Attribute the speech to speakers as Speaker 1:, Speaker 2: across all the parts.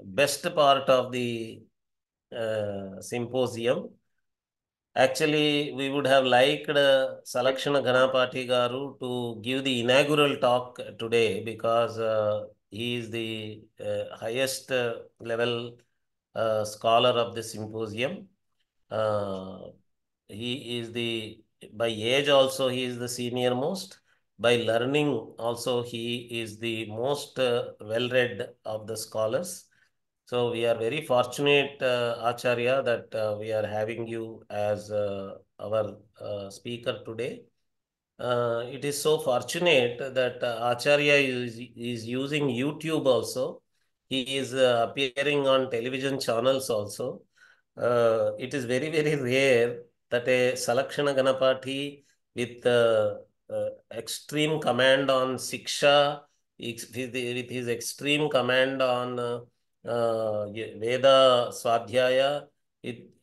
Speaker 1: best part of the symposium. Actually, we would have liked Salakshana Ganapati Garu to give the inaugural talk today because he is the highest level scholar of the symposium. He is by age also, he is the senior most. By learning also, he is the most well-read of the scholars. So we are very fortunate, Acharya, that we are having you as our speaker today. It is so fortunate that Acharya is using YouTube also. He is appearing on television channels also. It is very, very rare that a Salakshana Ganapati with extreme command on Siksha, with his extreme command on Veda Swadhyaya,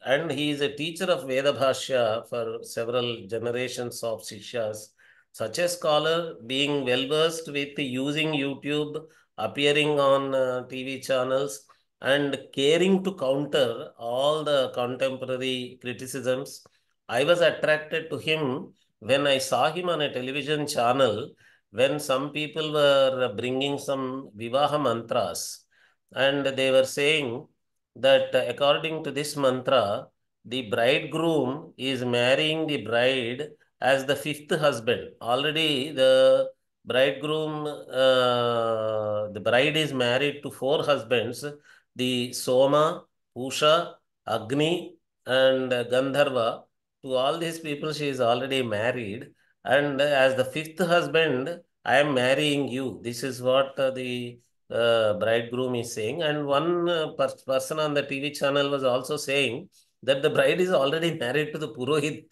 Speaker 1: and he is a teacher of Veda Bhashya for several generations of Sishyas. Such a scholar being well versed with using YouTube, appearing on TV channels, and caring to counter all the contemporary criticisms. I was attracted to him when I saw him on a television channel when some people were bringing some Vivaha mantras and they were saying that according to this mantra, the bridegroom is marrying the bride as the fifth husband. Already the bride is married to four husbands, the Soma, Pusha, Agni, and Gandharva. To all these people, she is already married. And as the fifth husband, I am marrying you. This is what the bridegroom is saying. And one person on the TV channel was also saying that the bride is already married to the Purohit,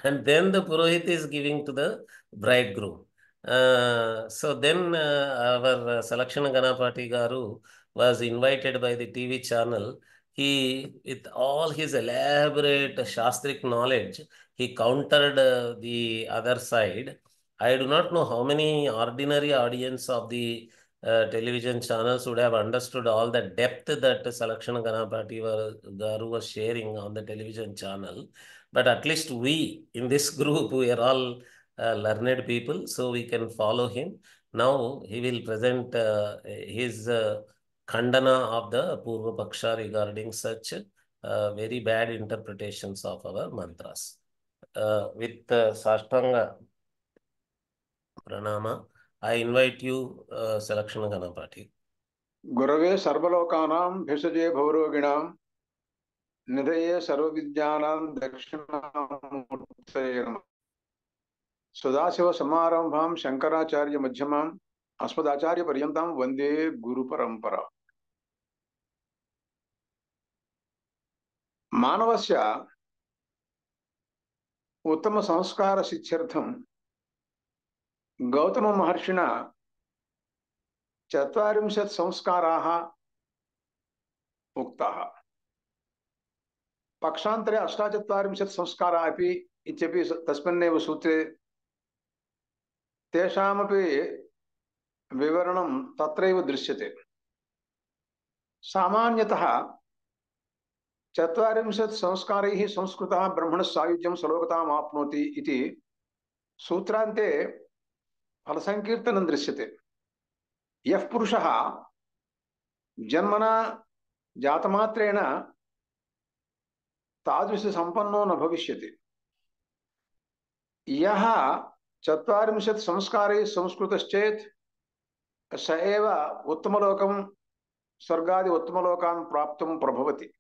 Speaker 1: and then the Purohit is giving to the bridegroom. So then our Salakshana Ganapati Garu was invited by the TV channel. He, with all his elaborate Shastric knowledge, he countered the other side. I do not know how many ordinary audience of the television channels would have understood all the depth that Salakshana Ganapati Garu was sharing on the television channel. But at least we in this group, we are all learned people, so we can follow him. Now he will present his khandana of the Purva Paksha regarding such very bad interpretations of our mantras. With Sashtanga Pranama, I invite you, Salakshana Ganapati.
Speaker 2: Gurave Sarvalokanam Bheshaje Bhavaroginam Nidhaye Sarvavidyanam Dakshinamurtaye Namaः. Sadasiva Samarambham Shankaracharya Madhyamam Asmadacharya Paryantam Vande Guru Parampara. Manavasya Uttama Samskara Siddhyartham Gautama Maharshina Chatvarimshat Samskaraha Uktaha Pakshantare Ashtachatvarimshat Samskara api इत्यपि तस्मिन्नेव सूत्रे तेषामपि विवरणं तत्रैव दृश्यते। सामान्यतः 40 संस्कारैः संस्कृतः ब्रह्मणः सायुज्यं सलोकताम् आप्नोति इति सूत्रान्ते फलसंकीर्तनं दृश्यते। यः पुरुषः जन्मना जातमात्रेण तादृश संपन्नो न भविष्यति। यः 40 संस्कारैः संस्कृतश्चेत् स एव उत्तमलोकं स्वर्गादि उत्तमलोकान् प्राप्तुं प्रभवति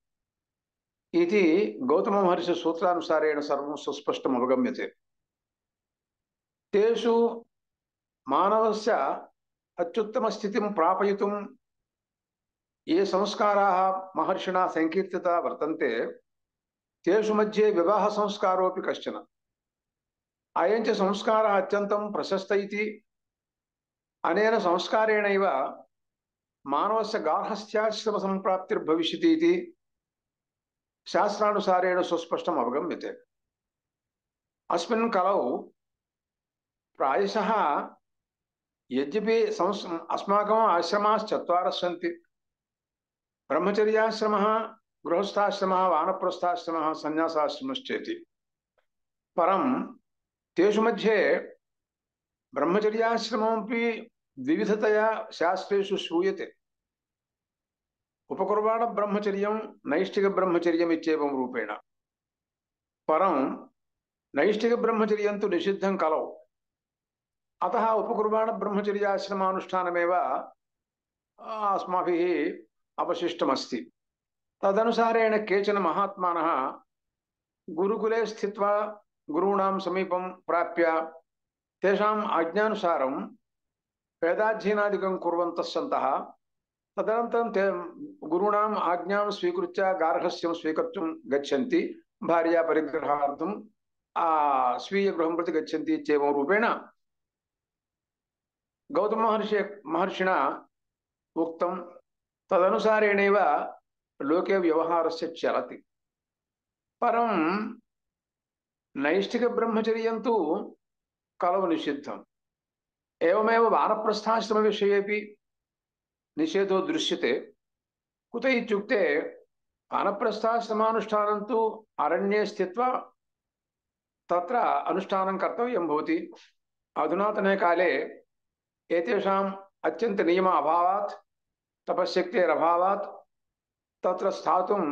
Speaker 2: इति गौतम महर्षि सूत्रानुसारेण सर्वं सुस्पष्टम् अवगम्यते। तेषु मानवस्य अत्युत्तमस्थितिं प्रापयितुं ये संस्काराः महर्षिणा संकीर्तिता वर्तन्ते तेषु मध्ये विवाह संस्कारोऽपि कश्चन। अयञ्च संस्कारः अत्यन्तं प्रशस्त इति अनेन संस्कारेणैव मानवस्य गार्हस्थ्याश्रम संप्राप्तिर्भविष्यति इति शास्त्रानुसारेण सुस्पष्टम् अवगम्यते। अस्मिन् कलौ प्रायशः यद्यपि अस्माकम् आश्रमाः 4 सन्ति, ब्रह्मचर्याश्रमः, गृहस्थाश्रमः, वानप्रस्थाश्रमः, सन्न्यासाश्रमश्चेति। परं तेषु मध्ये ब्रह्मचर्याश्रमोऽपि विविधतया शास्त्रेषु श्रूयते। उपकुर्वाणब्रह्मचर्यं, नैष्ठिकब्रह्मचर्यम् इत्येवं रूपेण। परं नैष्ठिकब्रह्मचर्यं तु निषिद्धं कलौ। अतः उपकुर्वाणब्रह्मचर्याश्रमानुष्ठानमेव अस्माभिः अवशिष्टमस्ति। तदनुसारेण केचन महात्मानः गुरुकुले स्थित्वा गुरूणां समीपं प्राप्य तेषाम् आज्ञानुसारं वेदाध्ययनादिकं कुर्वन्तः सन्तः तदनन्तरं ते गुरूणाम् आज्ञां स्वीकृत्य गार्हस्थ्यं स्वीकर्तुं गच्छन्ति, भार्या परिग्रहार्थं स्वीयगृहं प्रति गच्छन्ति इत्येवं रूपेण गौतममहर्षिणा उक्तं। तदनुसारेणैव लोके व्यवहारस्य चलति। परं नैष्ठिकब्रह्मचर्यं तु कलौ निषिद्धम्। एवमेव वानप्रस्थाश्रमविषयेपि निषेधो दृश्यते। कुत इत्युक्ते वानप्रस्थाश्रमानुष्ठानं तु अरण्ये स्थित्वा तत्र अनुष्ठानं कर्तव्यं भवति। अधुनातने काले एतेषाम् अत्यन्तनियम अभावात्, तपश्शक्तेरभावात् तत्र स्थातुं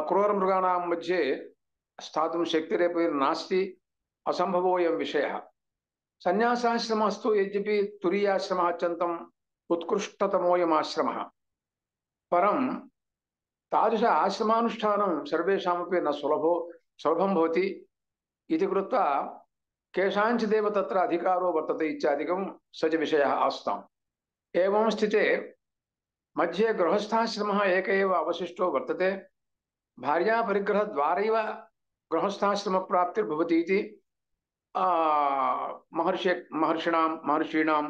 Speaker 2: क्रूरमृगाणां मध्ये स्थातुं शक्तिरेपि नास्ति, असम्भवोऽयं विषयः। सन्न्यासाश्रमस्तु यद्यपि तुरीयाश्रमः अत्यन्तम् उत्कृष्टतमोऽयमाश्रमः, परं तादृश आश्रमानुष्ठानं सर्वेषामपि न सुलभं भवति इति कृत्वा केषाञ्चिदेव तत्र अधिकारो वर्तते इत्यादिकं स च विषयः आस्ताम्। एवं स्थिते मध्ये गृहस्थाश्रमः एक एव अवशिष्टो वर्तते। भार्यापरिग्रहद्वारैव गृहस्थाश्रमप्राप्तिर्भवति इति महर्षीणां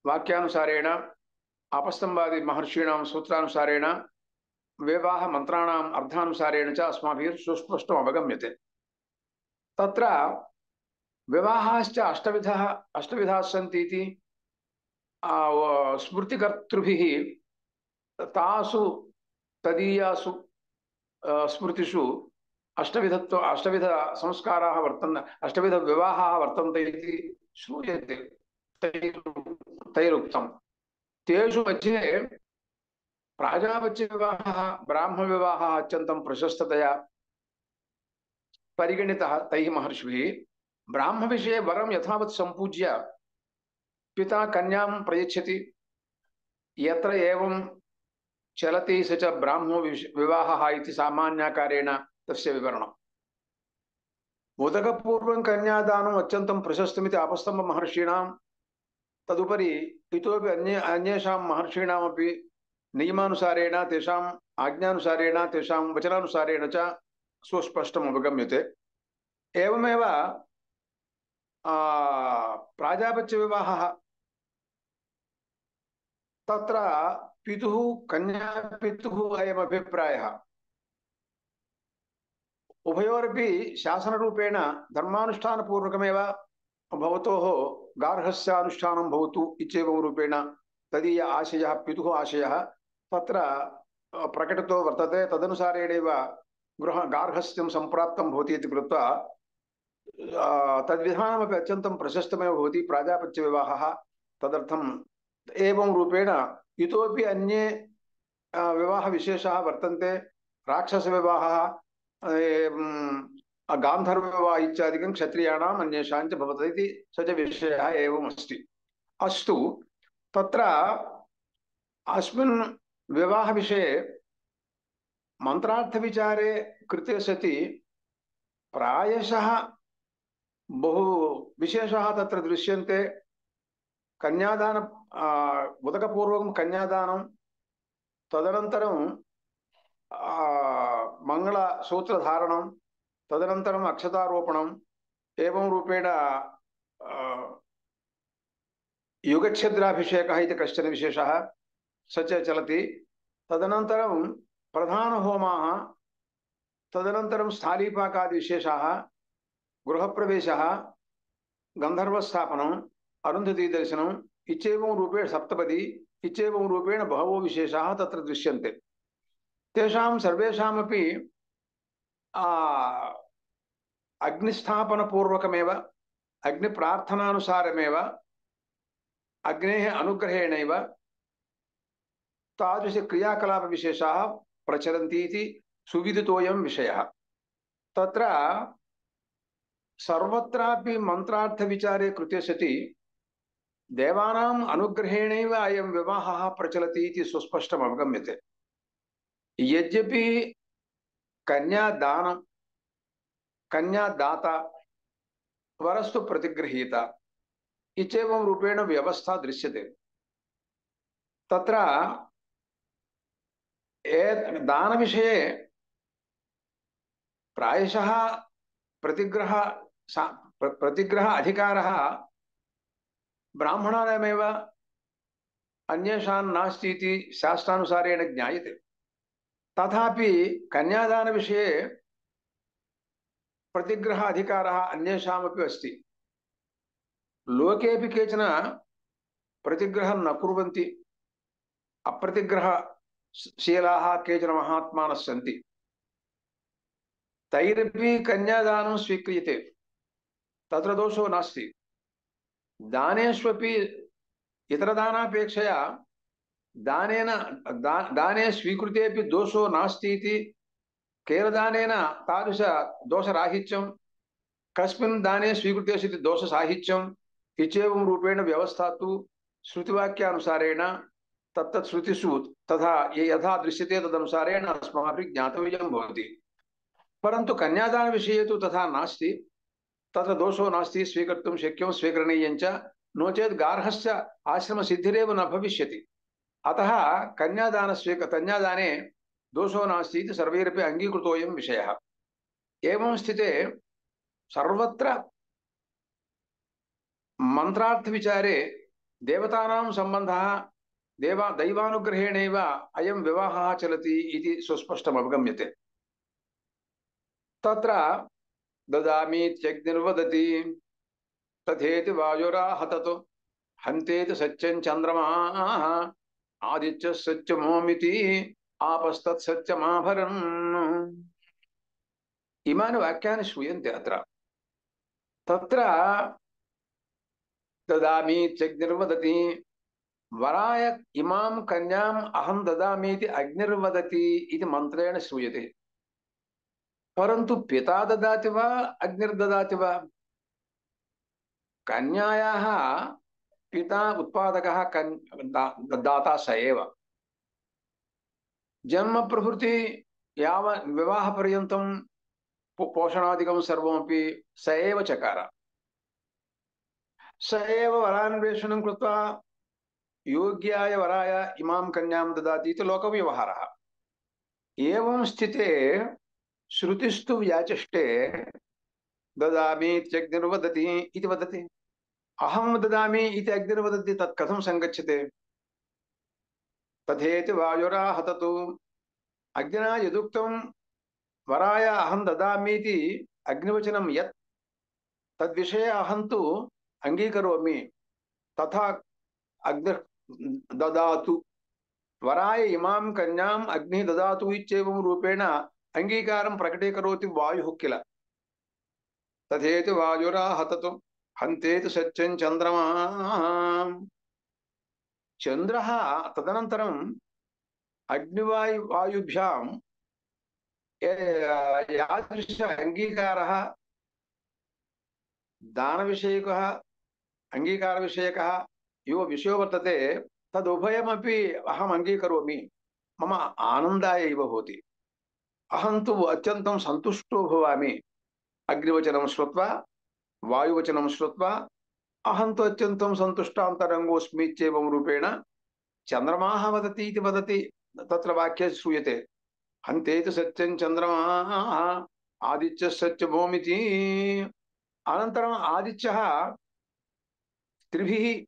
Speaker 2: वाक्यानुसारेण, आपस्तम्बादि महर्षीणां सूत्रानुसारेण, वेवाह मन्त्राणाम् अर्थानुसारेण च अस्माभिः सुस्पष्टम् अवगम्यते। तत्र विवाहाश्च अष्टविधाः सन्ति इति स्मृतिकर्तृभिः तासु तदीयासु स्मृतिषु अष्टविधसंस्काराः वर्तन्ते, अष्टविधविवाहाः वर्तन्ते इति श्रूयते तैरुक्तं। तेषु मध्ये प्राजापत्यविवाहः, ब्राह्मविवाहः अत्यन्तं प्रशस्ततया परिगणितः तैः महर्षिभिः। ब्राह्मविषये वरं यथावत् सम्पूज्य पिता कन्यां प्रयच्छति। यत्र एवं चलति स च ब्राह्मो विवाहः इति सामान्याकारेण तस्य विवरणम्। उदकपूर्वं कन्यादानम् अत्यन्तं प्रशस्तमिति आपस्तम्बमहर्षीणां, तदुपरि इतोपि अन्येषां महर्षीणामपि नियमानुसारेण, तेषाम् आज्ञानुसारेण, तेषां वचनानुसारेण च सुस्पष्टम् अवगम्यते। एवमेव प्राजापत्यविवाहः, तत्र पितुः कन्यापितुः अयमभिप्रायः। उभयोरपि शासनरूपेण धर्मानुष्ठानपूर्वकमेव भवतोः गार्हस्यानुष्ठानं भवतु इत्येवं रूपेण तदीय आशयः, पितुः आशयः तत्र प्रकटितो वर्तते। तदनुसारेणैव गार्हस्थ्यं सम्प्राप्तं भवति इति कृत्वा तद्विधानमपि अत्यन्तं प्रशस्तमेव भवति प्राजापत्यविवाहः। तदर्थम् एवं रूपेण इतोपि अन्ये विवाहविशेषाः वर्तन्ते। राक्षसविवाहः, गान्धर्वविवाह इत्यादिकं क्षत्रियाणाम् अन्येषां च भवति इति स च विषयः एवमस्ति। अस्तु, तत्र अस्मिन् विवाहविषये मन्त्रार्थविचारे कृते सति प्रायशः बहु विशेषाः तत्र दृश्यन्ते। कन्यादान उदकपूर्वकं कन्यादानं, तदनन्तरं मङ्गलसूत्रधारणं, तदनन्तरम् अक्षतारोपणम्, एवं रूपेण युगच्छिद्राभिषेकः इति कश्चन विशेषः स च चलति। तदनन्तरं प्रधानहोमाः, तदनन्तरं स्थालीपाकादिविशेषाः, गृहप्रवेशः, गन्धर्वस्थापनम्, अरुन्धतीदर्शनम् इत्येवं रूपेण सप्तपदी इत्येवं रूपेण बहवो विशेषाः तत्र दृश्यन्ते। तेषां सर्वेषामपि अग्निस्थापनपूर्वकमेव अग्निप्रार्थनानुसारमेव अग्नेः अनुग्रहेणैव तादृशक्रियाकलापविशेषाः प्रचलन्ति इति सुविदितोऽयं विषयः। तत्र सर्वत्रापि मन्त्रार्थविचारे कृते सति देवानाम् अनुग्रहेणैव अयं विवाहः प्रचलति इति सुस्पष्टम् अवगम्यते। यद्यपि कन्यादानं कन्यादाता वरस्तु प्रतिगृहीता इत्येवं रूपेण व्यवस्था दृश्यते। तत्र दानविषये प्रायशः प्रतिग्रह अधिकारः ब्राह्मणानामेव अन्येषां नास्ति इति शास्त्रानुसारेण ज्ञायते। तथापि कन्यादानविषये प्रतिग्रह अधिकारः अन्येषामपि अस्ति। लोकेऽपि केचन प्रतिग्रहं न कुर्वन्ति, अप्रतिग्रहशीलाः केचन महात्मानः सन्ति। तैरपि कन्यादानं स्वीक्रियते, तत्र दोषो नास्ति। दानेष्वपि इतरदानापेक्षया दाने स्वीकृतेपि दोषो नास्ति इति केरदानेन तादृश दोषराहित्यं कस्मिन् दाने स्वीकृतेषु दोषसाहित्यम् इत्येवं रूपेण व्यवस्था तु श्रुतिवाक्यानुसारेण तत्तत् श्रुतिषु तथा यथा दृश्यते तदनुसारेण अस्माभिः ज्ञातव्यं भवति। परन्तु कन्यादानविषये तु तथा नास्ति, तत्र दोषो नास्ति, स्वीकर्तुं शक्यं, स्वीकरणीयञ्च, नो चेत् गार्हस्य आश्रमसिद्धिरेव न भविष्यति। अतः कन्यादाने दोषो नास्ति इति सर्वैरपि अङ्गीकृतोऽयं विषयः। एवं स्थिते सर्वत्र मन्त्रार्थविचारे देवतानां सम्बन्धः दैवानुग्रहेणैव अयं विवाहः चलति इति सुस्पष्टम् अवगम्यते। तत्र ददामीत्यग्निर्वदति तथेति वायुराहततो हन्तेति सत्यं चन्द्रमाः आदित्यः सत्यमोमिति आपस्तत् सत्यमाभरन्। इमानि वाक्यानि श्रूयन्ते अत्र। तत्र ददामीत्यग्निर्वदति, वराय इमां कन्याम् अहं ददामीति अग्निर्वदति इति मन्त्रेण श्रूयते। परन्तु पिता ददाति वा अग्निर्ददाति वा? कन्यायाः पिता उत्पादकः दाता स एव। जन्म प्रभृति याव विवाहपर्यन्तं पोषणादिकं सर्वमपि स एव चकार। स एव वरान्वेषणं कृत्वा योग्याय वराय इमां कन्यां ददाति इति लोकव्यवहारः। एवं स्थिते श्रुतिस्तु व्याचष्टे ददामीत्यग्निर्वदति इति वदति। अहं ददामि इति अग्निर्वदति, तत् कथं सङ्गच्छते? तथेति वायुराहततु, अग्निना यदुक्तं वराय अहं ददामीति अग्निवचनं यत् तद्विषये अहं तु अङ्गीकरोमि, तथा अग्निः ददातु, वराय इमां कन्याम् अग्निः ददातु इत्येवं रूपेण अंगीकारं प्रकटीकरोति वायुः किल। तथेति वायुराहततु हन्तेति सत्यं चन्द्रमाः। चन्द्रः तदनन्तरम् अग्निवायुभ्यां यादृश अंगीकारः दानविषयकः अंगीकारविषयकः यो विषयो वर्तते तदुभयमपि अहम् अङ्गीकरोमि, मम आनन्दाय एव भवति। अहं तु अत्यन्तं सन्तुष्टो भवामि अग्निवचनं श्रुत्वा, वायुवचनं श्रुत्वा अहं तु अत्यन्तं सन्तुष्टान्तरङ्गोऽस्मि इत्येवं रूपेण चन्द्रमाः वदति इति वदति तत्र वाक्ये श्रूयते। हन्तेति सत्यं चन्द्रमाः आदित्यः सत्यभूमिति। अनन्तरम् आदित्यः त्रिभिः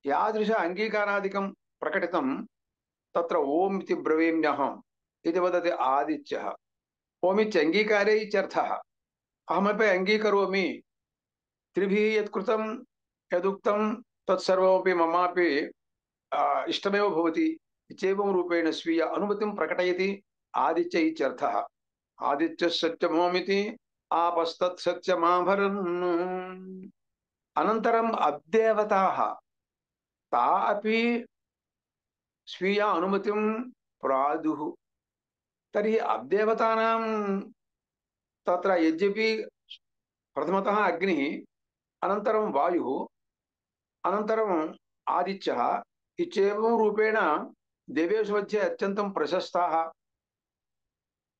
Speaker 2: यादृश अङ्गीकारादिकं प्रकटितं तत्र ओम् इति ब्रवीम्यहम् इति वदति आदित्यः। ओम् इत्यङ्गीकारे इत्यर्थः। अहमपि अङ्गीकरोमि, त्रिभिः यत्कृतं यदुक्तं तत्सर्वमपि ममापि इष्टमेव भवति इत्येवं रूपेण स्वीय अनुमतिं प्रकटयति आदित्य इत्यर्थः। आदित्यः सत्यमोमिति आपस्तत् सत्यमाभरन्। अनन्तरम् अद्देवताः ता अपि स्वीय अनुमतिं प्रादुः। तर्हि अद्देवतानां तत्र यद्यपि प्रथमतः अग्निः, अनन्तरं वायुः, अनन्तरम् आदित्यः इत्येवं रूपेण देवेषु मध्ये अत्यन्तं प्रशस्ताः,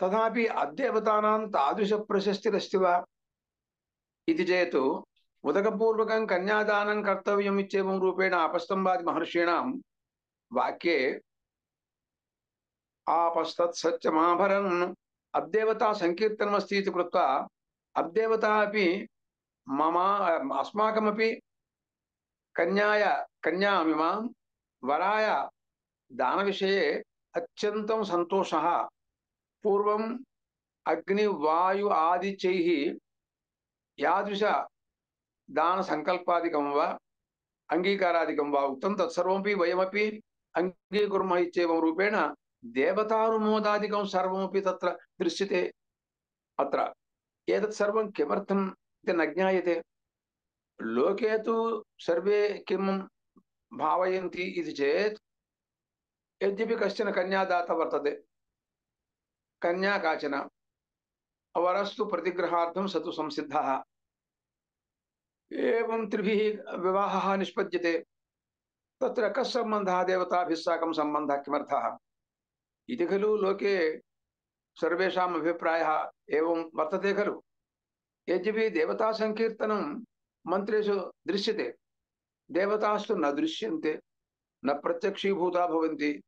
Speaker 2: तथापि अद्देवतानां तादृशप्रशस्तिरस्ति वा इति चेत् उदकपूर्वकं कन्यादानं कर्तव्यम् इत्येवं रूपेण आपस्तम्बादि महर्षीणां वाक्ये आपस्तत् सत्यमाभरन् अद्देवता संकीर्तनमस्ति इति कृत्वा अद्देवता अपि मम अस्माकमपि कन्यामिमां वराय दानविषये अत्यन्तं सन्तोषः पूर्वम् अग्निवायु आदित्यैः यादृश दानसङ्कल्पादिकं वा अङ्गीकारादिकं वा उक्तं तत्सर्वमपि वयमपि अङ्गीकुर्मः इत्येवं रूपेण देवतानुमोदादिकं सर्वमपि तत्र दृश्यते। अत्र एतत् सर्वं किमर्थम् इति न ज्ञायते। लोके तु सर्वे किं भावयन्ति इति चेत् यद्यपि कश्चन कन्यादाता वर्तते, कन्या काचन, वरस्तु प्रतिग्रहार्थं स तु संसिद्धः, एवं त्रिभिः विवाहः निष्पद्यते। तत्र कः सम्बन्धः देवताभिः साकं सम्बन्धः किमर्थः इति खलु लोके सर्वेषाम् अभिप्रायः एवं वर्तते खलु। यद्यपि देवता संकीर्तनं मन्त्रेषु दृश्यते, देवतास्तु न दृश्यन्ते, न प्रत्यक्षीभूता भवन्ति।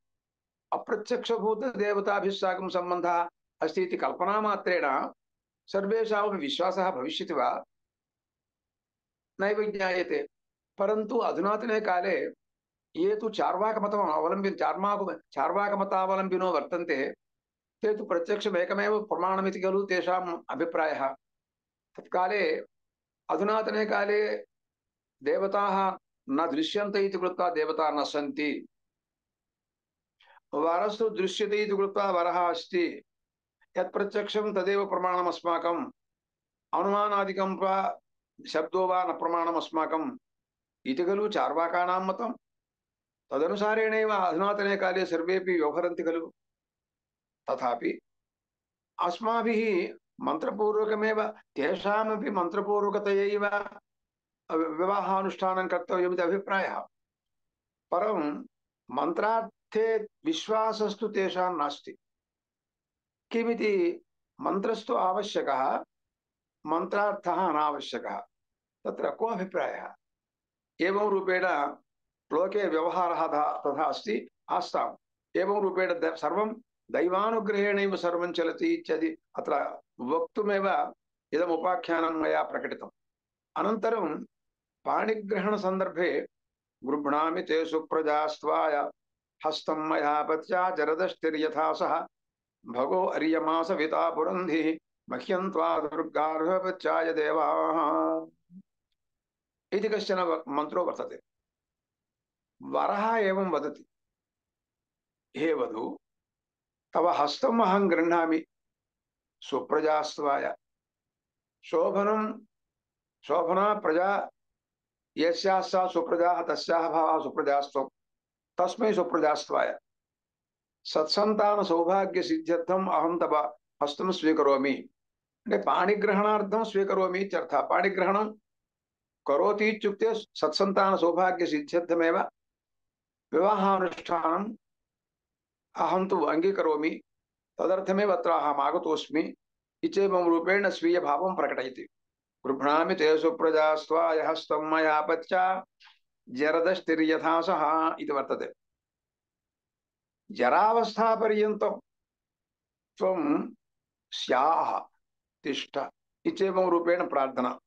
Speaker 2: अप्रत्यक्षभूतदेवताभिः साकं सम्बन्धः अस्ति इति कल्पनामात्रेण सर्वेषामपि विश्वासः भविष्यति वा नैव ज्ञायते। परन्तु अधुनातने काले ये तु चार्वाकमतावलम्बिनो वर्तन्ते ते तु प्रत्यक्षमेकमेव प्रमाणमिति खलु तेषाम् अभिप्रायः। तत्काले अधुनातने काले देवताः न दृश्यन्ते इति कृत्वा देवता न सन्ति, वरस्तु दृश्यते इति कृत्वा वरः अस्ति, यत् प्रत्यक्षं तदेव प्रमाणम् अस्माकम्, अनुमानादिकं वा शब्दो वा न प्रमाणम् अस्माकम् इति खलु चार्वाकानां मतं। तदनुसारेणैव अधुनातने काले सर्वेपि व्यवहरन्ति खलु। तथापि अस्माभिः मन्त्रपूर्वकमेव तेषामपि मन्त्रपूर्वकतयैव विवाहानुष्ठानं कर्तव्यमिति अभिप्रायः। परं मन्त्रार्थे विश्वासस्तु तेषां नास्ति। किमिति मन्त्रस्तु आवश्यकः, मन्त्रार्थः अनावश्यकः। तत्र को अभिप्रायः? एवं रूपेण लोके व्यवहारः तथा अस्ति आस्ताम्। एवं रूपेण सर्वं दैवानुग्रहेणैव सर्वं चलति इत्यादि अत्र वक्तुमेव इदम् उपाख्यानं मया प्रकटितम्। अनन्तरं पाणिग्रहणसन्दर्भे गृह्णामि ते सुप्रजास्त्वाय हस्तं मया पत्या जरदष्टिर्यथा सः भगो अर्यमास विता पुरन्धिः मह्यं त्वा दुर्गार्हपत्याय देवाः इति कश्चन मन्त्रो वर्तते। वरः एवं वदति, हे वधू, तव हस्तम् अहं गृह्णामि सुप्रजास्त्वाय। शोभना प्रजा यस्याः सा सुप्रजा तस्याः भावः सुप्रजास्त्वं, तस्मै सुप्रजास्त्वाय। सत्सन्तान सौभाग्य सिद्ध्यर्थम् अहं तव हस्तं स्वीकरोमि। అంటే పాణిగ్రహణార్థం స్వీకరోమి ఇత్యర్థः। పాణిగ్రహణం करोति इत्युक्ते सत्सन्तान सौभाग्य सिद्ध्यर्थमेव विवाहानुष्ठानम् अहं तु अङ्गीकरोमि, तदर्थमेव अत्र अहम् आगतोऽस्मि इत्येवं रूपेण स्वीयभावं प्रकटयति। गृह्णामि ते सुप्रजास्त्वाय हस्तं मया पत्या जरदष्टिर्यथा सः इति वर्तते। जरावस्थापर्यन्तं त्वं स्याः तिष्ठ इत्येवं रूपेण प्रार्थना।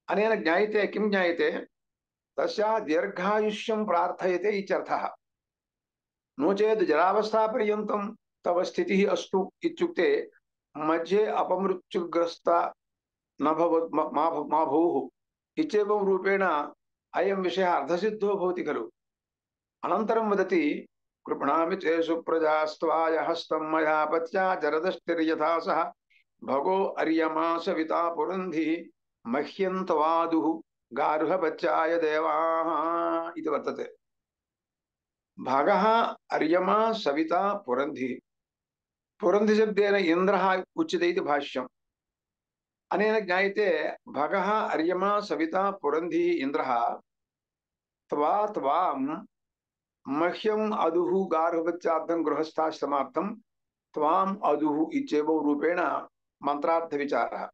Speaker 2: अनेन ज्ञायते, किं ज्ञायते? तस्याः दीर्घायुष्यं प्रार्थयते इत्यर्थः। नो चेत् जरावस्थापर्यन्तं तव स्थितिः अस्तु इत्युक्ते मध्ये अपमृत्युग्रस्ता न मा भूः इत्येवं रूपेण अयं विषयः अर्धसिद्धो भवति खलु। अनन्तरं वदति कृपणामि ते सुप्रजास्त्वाय हस्तं मया पत्या जरदष्टिर्यथा सह भगो अर्यमा सविता पुरन्धिः मह्यं तवादुः गार्हपत्याय देवाः इति वर्तते। भगः अर्यमा सविता पुरन्धिः। पुरन्धिशब्देन इन्द्रः उच्यते इति भाष्यम्। अनेन ज्ञायते भगः अर्यमा सविता पुरन्धिः इन्द्रः त्वां मह्यम अदुः गार्हपत्यार्थं गृहस्थाश्रमार्थं त्वाम अदुः इत्येवं रूपेण मंत्रार्थ विचारः।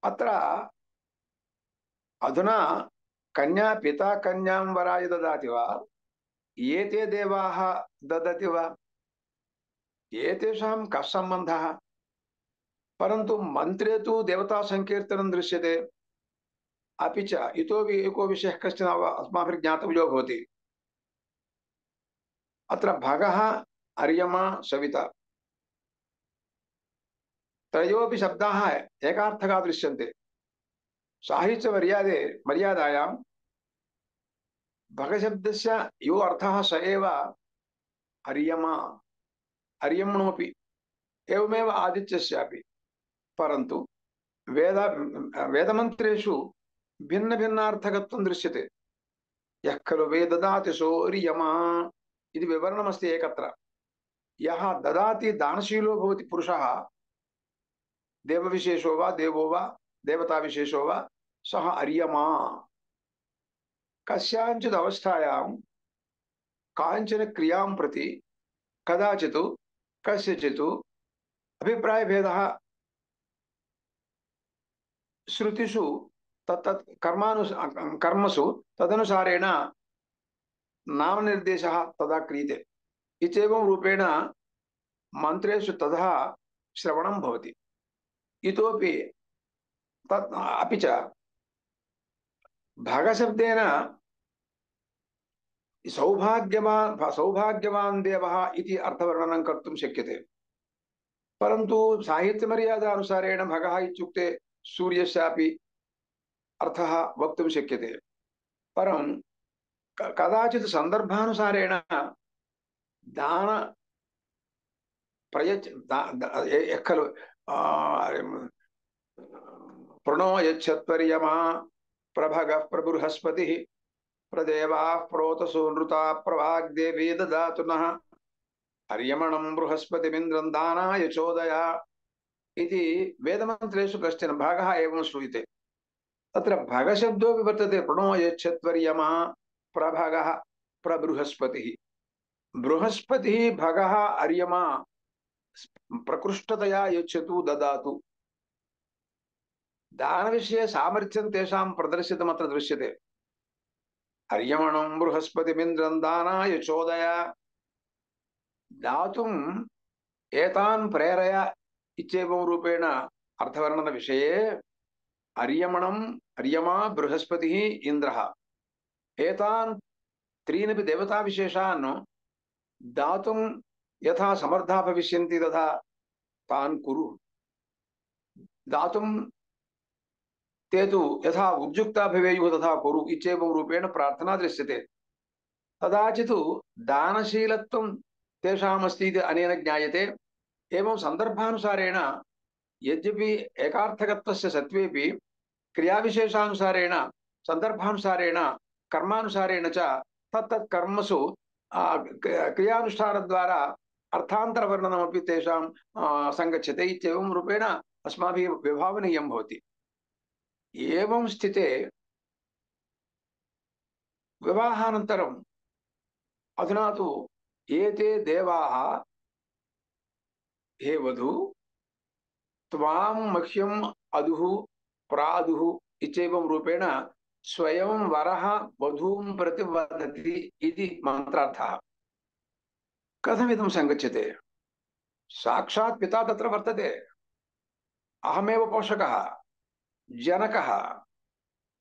Speaker 2: अत्र अधुना कन्या पिता कन्यां वराय ददाति वा, एते देवाः ददति वा, एतेषां कः सम्बन्धः? परन्तु मन्त्रे तु देवता संकीर्तनं दृश्यते। अपि च इतोपि एको विषयः कश्चन अस्माभिः ज्ञातव्यो भवति। अत्र भगः अर्यमा सविता त्रयोपि शब्दाः एकार्थकाः दृश्यन्ते। साहित्य मर्यादायां भगशब्दस्य यो अर्थः स एव अर्यमा अर्यम्णोऽपि एवमेव आदित्यस्यापि। परन्तु वेदमन्त्रेषु भिन्न भिन्नार्थकत्वं दृश्यते। यः खलु वे ददाति सोऽर्यमा इति विवरणमस्ति एकत्र। यः ददाति दानशीलो भवति पुरुषः, देवविशेषो वा देवो वा देवताविशेषो वा, सः अर्यमा। कस्याञ्चित् अवस्थायां काञ्चन क्रियां प्रति कदाचित् कस्यचित् अभिप्रायभेदः श्रुतिषु तत्तत् कर्मसु तदनुसारेण नामनिर्देशः तदा क्रियते। इत्येवं रूपेण मन्त्रेषु तथा श्रवणं भवति। इतोपि तत् अपि च भगशब्देन सौभाग्यवान् देवः इति अर्थवर्णनं कर्तुं शक्यते। परन्तु साहित्यमर्यादानुसारेण भगः इत्युक्ते सूर्यस्यापि अर्थः वक्तुं शक्यते। परं कदाचित् सन्दर्भानुसारेण दान प्रयच्छ खलु प्रणो यच्छत्वर्यमा प्रभगः प्रबृहस्पतिः प्रदेवाः प्रोतसो नृता प्रवाग्देवी ददातु नः अर्यमणं बृहस्पतिमिन्द्रं दानाय चोदया इति वेदमन्त्रेषु कश्चन भागः एवं श्रूयते। तत्र भगशब्दोऽपि वर्तते। प्रणो यच्छत्वर्यमा प्रभगः प्रबृहस्पतिः। बृहस्पतिः भगः अर्यमा प्रकृष्टतया यच्छतु ददातु। दानविषये सामर्थ्यं तेषां प्रदर्शितमत्र दृश्यते। अर्यमणं बृहस्पतिमिन्द्रं दानाय चोदया। दातुम् एतान् प्रेरय इत्येवं रूपेण अर्थवर्णनविषये अर्यमणम् अर्यमा बृहस्पतिः इन्द्रः एतान् त्रीनपि देवताविशेषान् दातुं यथा समर्थाः भविष्यन्ति तथा तान् कुरु। दातुं ते तु यथा उद्युक्ता भवेयुः तथा कुरु इत्येवं रूपेण प्रार्थना दृश्यते। कदाचित् दानशीलत्वं तेषामस्ति इति अनेन ज्ञायते। एवं सन्दर्भानुसारेण यद्यपि एकार्थकत्वस्य सत्त्वेपि क्रियाविशेषानुसारेण सन्दर्भानुसारेण कर्मानुसारेण च तत्तत् कर्मसु क्रियानुष्ठानद्वारा अर्थान्तरवर्णनमपि तेषां सङ्गच्छते। इत्येवं रूपेण अस्माभिः विभावनीयं भवति। एवं स्थिते विवाहानन्तरम् अधुना तु एते देवाः हे वधू त्वां मह्यम् अदुः प्रादुः इत्येवं रूपेण स्वयं वरः वधूं प्रति वदति इति मन्त्रार्थः। कथमिदं सङ्गच्छते? साक्षात् पिता तत्र वर्तते। अहमेव पोषकः जनकः।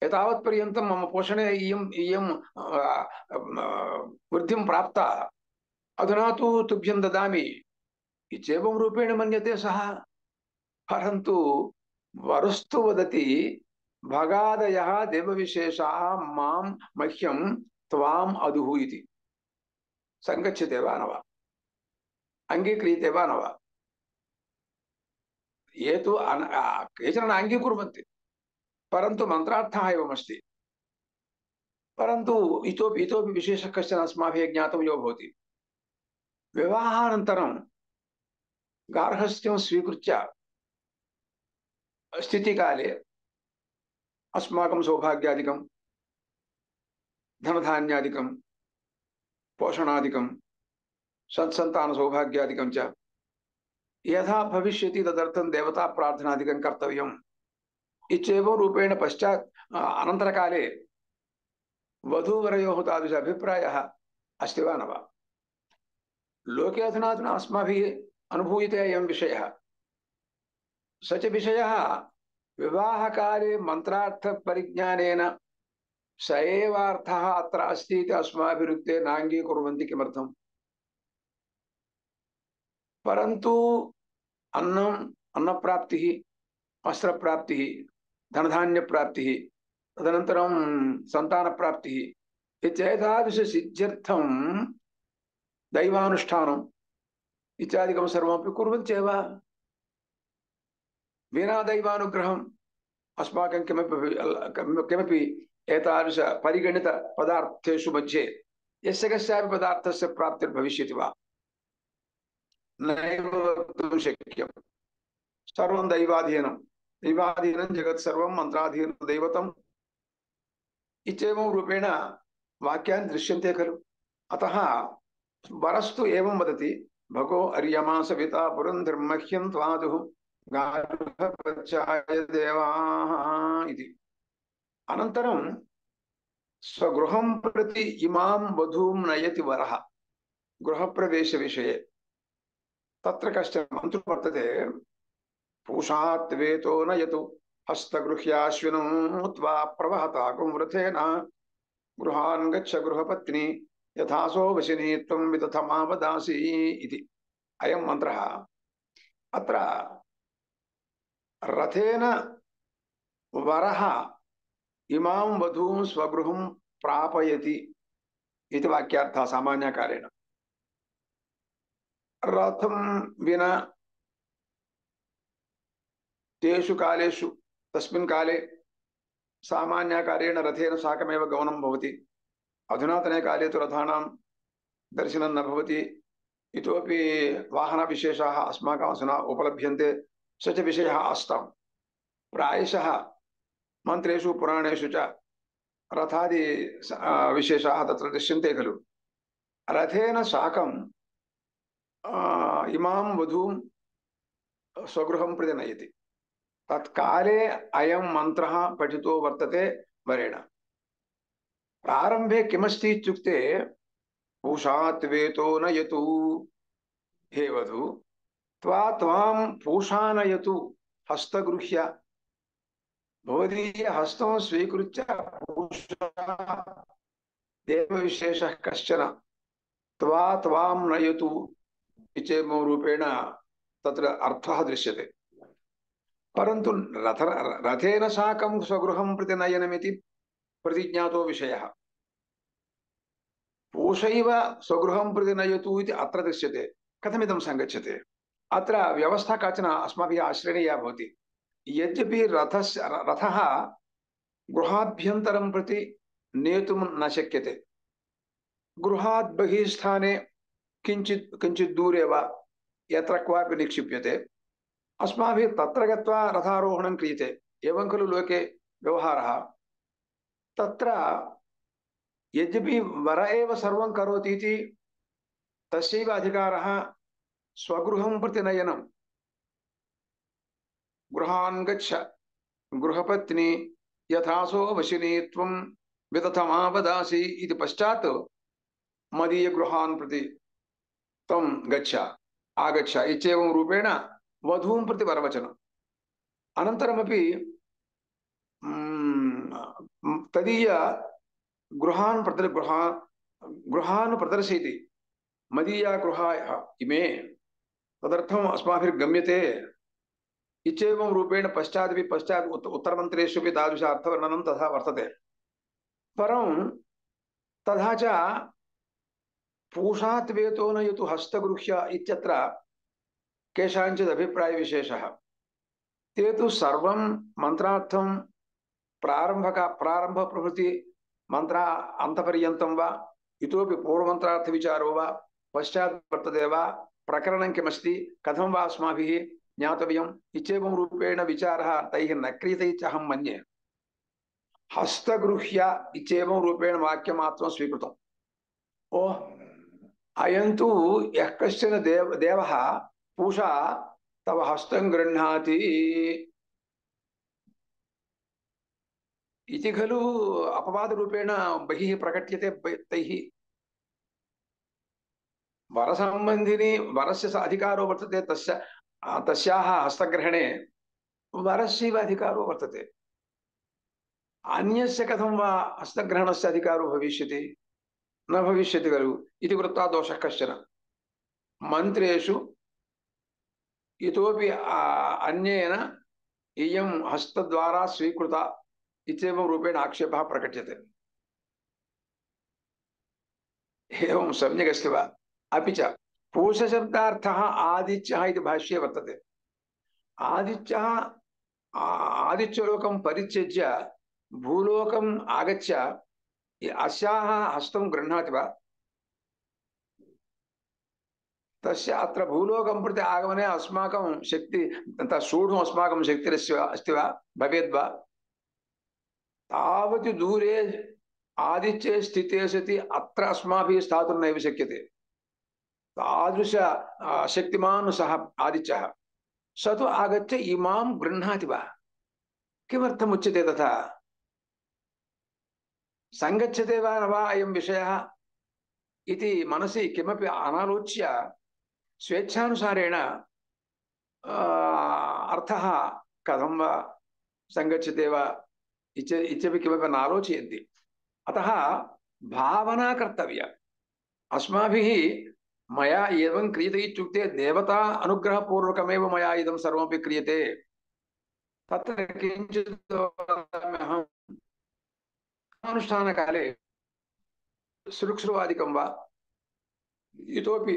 Speaker 2: एतावत्पर्यन्तं मम पोषणे इयं वृद्धिं प्राप्ता। अधुना तु तुभ्यं ददामि इत्येवं रूपेण मन्यते सः। परन्तु वरस्तु वदति भगादयः देवविशेषाः मां मह्यं त्वाम् अदुः इति। सङ्गच्छते वा न वा, अङ्गीक्रियते वा न वा? ये तु केचन न अङ्गीकुर्वन्ति, परन्तु मन्त्रार्थः एवमस्ति। परन्तु इतोपि इतोपि विशेषः कश्चन अस्माभिः ज्ञातव्यो भवति। विवाहानन्तरं गार्हस्थ्यं स्वीकृत्य स्थितिकाले अस्माकं सौभाग्यादिकं धनधान्यादिकं पोषणादिकं सत्सन्तानसौभाग्यादिकं च यथा भविष्यति तदर्थं देवता प्रार्थनादिकं कर्तव्यम् इत्येवं रूपेण पश्चात् अनन्तरकाले वधूवरयोः तादृश अभिप्रायः अस्ति वा न वा? लोके अधुना अस्माभिः अनुभूयते अयं विषयः। स च विषयः विवाहकाले मन्त्रार्थपरिज्ञानेन स एव अर्थः अत्र अस्ति इति अस्माभिरुक्ते नाङ्गीकुर्वन्ति। किमर्थम्? परन्तु अन्नप्राप्तिः, वस्त्रप्राप्तिः, धनधान्यप्राप्तिः, तदनन्तरं सन्तानप्राप्तिः इत्येतादृशसिद्ध्यर्थं दैवानुष्ठानम् इत्यादिकं सर्वमपि कुर्वन्त्येव। विना दैवानुग्रहम् अस्माकं किमपि एतादृश परिगणितपदार्थेषु मध्ये यस्य कस्यापि पदार्थस्य प्राप्तिर्भविष्यति वा? नैव वक्तुं शक्यम्। सर्वं दैवाधीनं, दैवाधीनं जगत् सर्वं मन्त्राधीनं दैवतम् इत्येवं रूपेण वाक्यानि दृश्यन्ते खलु। अतः वरस्तु एवं वदति, भगो अर्यमा सविता पुरन्धर्मह्यं त्वादुः गार्हपत्याय देवाः इति। अनन्तरं स्वगृहं प्रति इमां वधूं नयति वरः। गृहप्रवेशविषये तत्र कश्चन मन्त्रः वर्तते, पूषात् वेतो नयतु हस्तगृह्याश्विनं त्वा प्रवहताकुं व्रथेन गृहान् गच्छ गृहपत्नी यथासो वशिनी त्वं विदथमावदासि इति अयं मन्त्रः। अत्र रथेन वरः इमां वधूं स्वगृहं प्रापयति इति वाक्यार्थः सामान्यकालेन। रथं विना तेषु कालेषु तस्मिन् काले सामान्यकालेन रथेन साकमेव गमनं भवति। अधुनातने काले तु रथानां दर्शनं न भवति। इतोपि वाहनविशेषाः अस्माकम् अधुना उपलभ्यन्ते। स च विषयः आस्तां। प्रायशः मन्त्रेषु पुराणेषु च रथादि विशेषाः तत्र दृश्यन्ते खलु। रथेन साकं इमां वधूं स्वगृहं प्रति नयति। तत्काले अयं मन्त्रः पठितो वर्तते वरेण। प्रारम्भे किमस्ति इत्युक्ते, पूषात् वेतो नयतु, हे वधू त्वां पूषानयतु हस्तगृह्य, भवदीय हस्तं स्वीकृत्य पूषा देवविशेषः कश्चन त्वां नयतु इत्येवं रूपेण तत्र अर्थः दृश्यते। परन्तु रथेन साकं स्वगृहं प्रति नयनमिति प्रतिज्ञातो विषयः। पूषैव स्वगृहं प्रति नयतु इति अत्र दृश्यते। कथमिदं सङ्गच्छते? अत्र व्यवस्था काचन अस्माभिः आश्रयणीया भवति। यद्यपि रथः गृहाभ्यन्तरं प्रति नेतुं न शक्यते, गृहात् बहिः स्थाने किञ्चित् दूरे वा यत्र क्वापि निक्षिप्यते, अस्माभिः तत्र गत्वा रथारोहणं क्रियते। एवं खलु लोके व्यवहारः। तत्र यद्यपि वर एव सर्वं करोति इति तस्यैव अधिकारः स्वगृहं प्रति नयनं। गृहान् गच्छ गृहपत्नी यथासो वशिनी त्वं विदथमावदासि इति पश्चात् मदीयगृहान् प्रति त्वं गच्छ आगच्छ इत्येवं रूपेण वधूं प्रति वरवचनम्। अनन्तरमपि तदीय गृहान् प्रदर्शयति। मदीया गृहाः इमे, तदर्थम् अस्माभिर्गम्यते इत्येवं रूपेण पश्चात् उत्तरमन्त्रेषु अपि तादृश अर्थवर्णनं तथा वर्तते। परं तथा च पूषात् वेतो न यतु हस्तगृह्य इत्यत्र केषाञ्चित् अभिप्रायविशेषः। ते तु सर्वं मन्त्रार्थं प्रारंभ प्रभृति मंत्र अंतपर्यन्तं वा इतोपि पूर्वमन्त्रार्थविचारो वा पश्चात् वर्तते वा प्रकरणं किमस्ति कथं वा अस्माभिः ज्ञातव्यम् इत्येवं रूपेण विचारः तैः न क्रियते इत्यहं मन्ये। हस्तगृह्य इत्येवं रूपेण वाक्यमात्रं स्वीकृतम्। ओ अयं तु यः कश्चन देवः पूषा तव हस्तं गृह्णाति इति खलु अपवादरूपेण बहिः प्रकट्यते तैः। वरसंबन्धिनी वरस्य अधिकारो वर्तते तस्याः हस्तग्रहणे वरस्यैव अधिकारो वर्तते। अन्यस्य कथं वा हस्तग्रहणस्य अधिकारो भविष्यति? न भविष्यति खलु इति कृत्वा दोषः कश्चन। मन्त्रेषु इतोपि अन्येन इयं हस्तद्वारा स्वीकृता इत्येवं रूपेण आक्षेपः प्रकट्यते। एवं सम्यक् अस्ति वा? अपि च पूषशब्दार्थः आदित्यः इति भाष्ये वर्तते। आदित्यः आदित्यलोकं परित्यज्य भूलोकम् आगत्य अस्याः हस्तं गृह्णाति वा? तस्य अत्र भूलोकं प्रति आगमने अस्माकं शक्ति सोढुम् अस्माकं अस्ति वा भवेद् वा? तावत् दूरे आदित्ये स्थिते सति अत्र अस्माभिः स्थातुं नैव शक्यते। तादृश शक्तिमान् सः आदित्यः स तु आगत्य इमां गृह्णाति वा? किमर्थम् उच्यते तथा? सङ्गच्छते वा न वा अयं विषयः इति मनसि किमपि अनालोच्य स्वेच्छानुसारेण अर्थः कथं वा सङ्गच्छते वा इत्यपि किमपि नालोचयन्ति। अतः भावना कर्तव्या। अस्माभिः मया एवं क्रियते इत्युक्ते देवता अनुग्रहपूर्वकमेव मया इदं सर्वमपि क्रियते। तत्र किञ्चित् अहम् अनुष्ठानकाले सुरुक्षुवादिकं वा इतोपि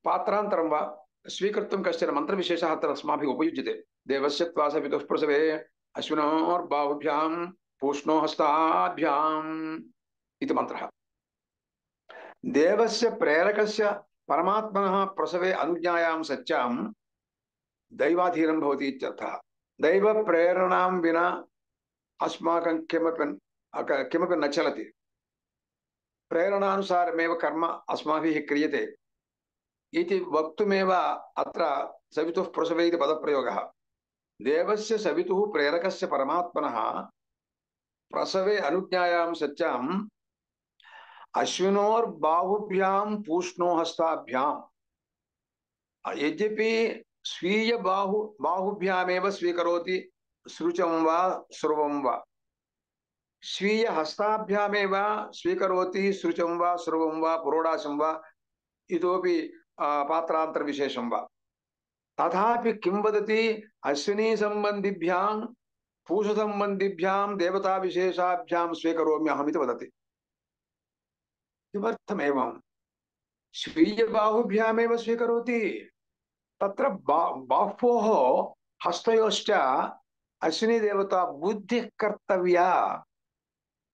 Speaker 2: पात्रान्तरं वा स्वीकर्तुं कश्चन मन्त्रविशेषः अत्र अस्माभिः उपयुज्यते। देवस्य त्वास पितुः प्रसवे अश्विनोर्बाहुभ्यां पूष्णो हस्ताभ्याम् इति मन्त्रः। देवस्य प्रेरकस्य परमात्मनः प्रसवे अनुज्ञायां सच्चां दैवाधीनं भवति इत्यर्थः। दैव प्रेरणां विना अस्माकं किमपि न चलति। प्रेरणानुसारमेव कर्म अस्माभिः क्रियते इति वक्तुमेव अत्र सवितुः प्रसवे इति पदप्रयोगः। देवस्य सवितुः प्रेरकस्य परमात्मनः प्रसवे अनुज्ञायां सच्चां अश्विनोर्बाहुभ्यां पूष्णो हस्ताभ्याम्। यद्यपि स्वीय बाहुभ्यामेव स्वीकरोति सृचं वा स्रुवं वा, स्वीय हस्ताभ्यामेव स्वीकरोति सृचं वा स्रुवं वा पुरोडाशं वा इतोपि पात्रान्तरविशेषं वा, तथापि किं वदति? अश्विनी सम्बन्धिभ्यां पूष सम्बन्धिभ्यां देवता विशेषाभ्यां स्वीकरोम्यहमिति वदति। किमर्थमेवं? स्वीय बाहुभ्यामेव स्वीकरोति। तत्र बाह्वोः हस्तयोश्च अश्विनी देवता बुद्धिः कर्तव्या,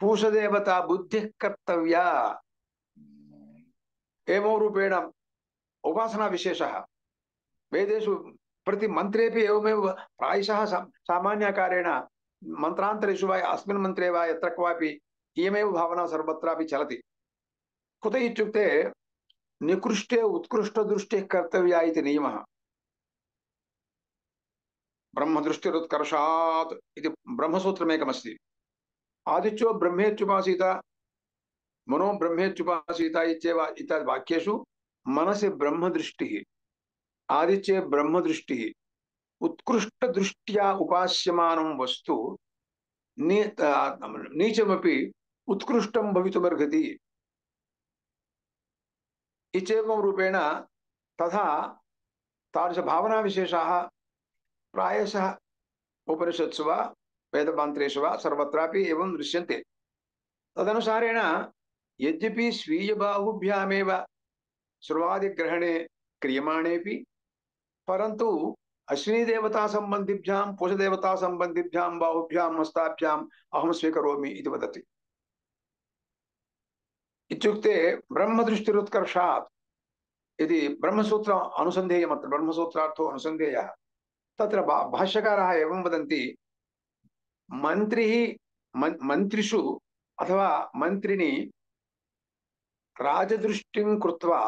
Speaker 2: पूषदेवता बुद्धिः कर्तव्या। एवं रूपेण उपासना विशेषः वेदेषु प्रति मन्त्रेपि एवमेव प्रायशः सामान्याकारेण मन्त्रान्तरेषु वा अस्मिन् मन्त्रे वा यत्र क्वापि इयमेव भावना सर्वत्रापि चलति। कुत इत्युक्ते निकृष्टे उत्कृष्टदृष्टिः कर्तव्या इति नियमः। ब्रह्मदृष्टिरुत्कर्षात् इति ब्रह्मसूत्रमेकमस्ति। आदित्यो ब्रह्मेत्युपासीत मनो ब्रह्मेत्युपासीत इत्येव इत्यादि वाक्येषु मनसि ब्रह्मदृष्टिः, आदित्ये ब्रह्मदृष्टिः, उत्कृष्टदृष्ट्या उपास्यमानं वस्तु नीचमपि उत्कृष्टं भवितुमर्हति इत्येवं रूपेण तथा तादृशभावनाविशेषाः प्रायशः उपनिषत्सु वा वेदमन्त्रेषु वा सर्वत्रापि एवं दृश्यन्ते। तदनुसारेण यद्यपि स्वीयबाहुभ्यामेव श्रुवादिग्रहणे क्रियमाणेपि परन्तु अश्विनी देवता सम्बन्धिभ्यां पुषदेवता सम्बन्धिभ्यां बाहुभ्यां हस्ताभ्याम् अहं स्वीकरोमि इति वदति। इत्युक्ते ब्रह्मदृष्टिरुत्कर्षात् यदि ब्रह्मसूत्र अनुसन्धेयमत्र ब्रह्मसूत्रार्थो अनुसन्धेयः तत्र भाष्यकारः एवं वदन्ति मन्त्रिः मन्त्रिषु अथवा मन्त्रिणी राजदृष्टिं कृत्वा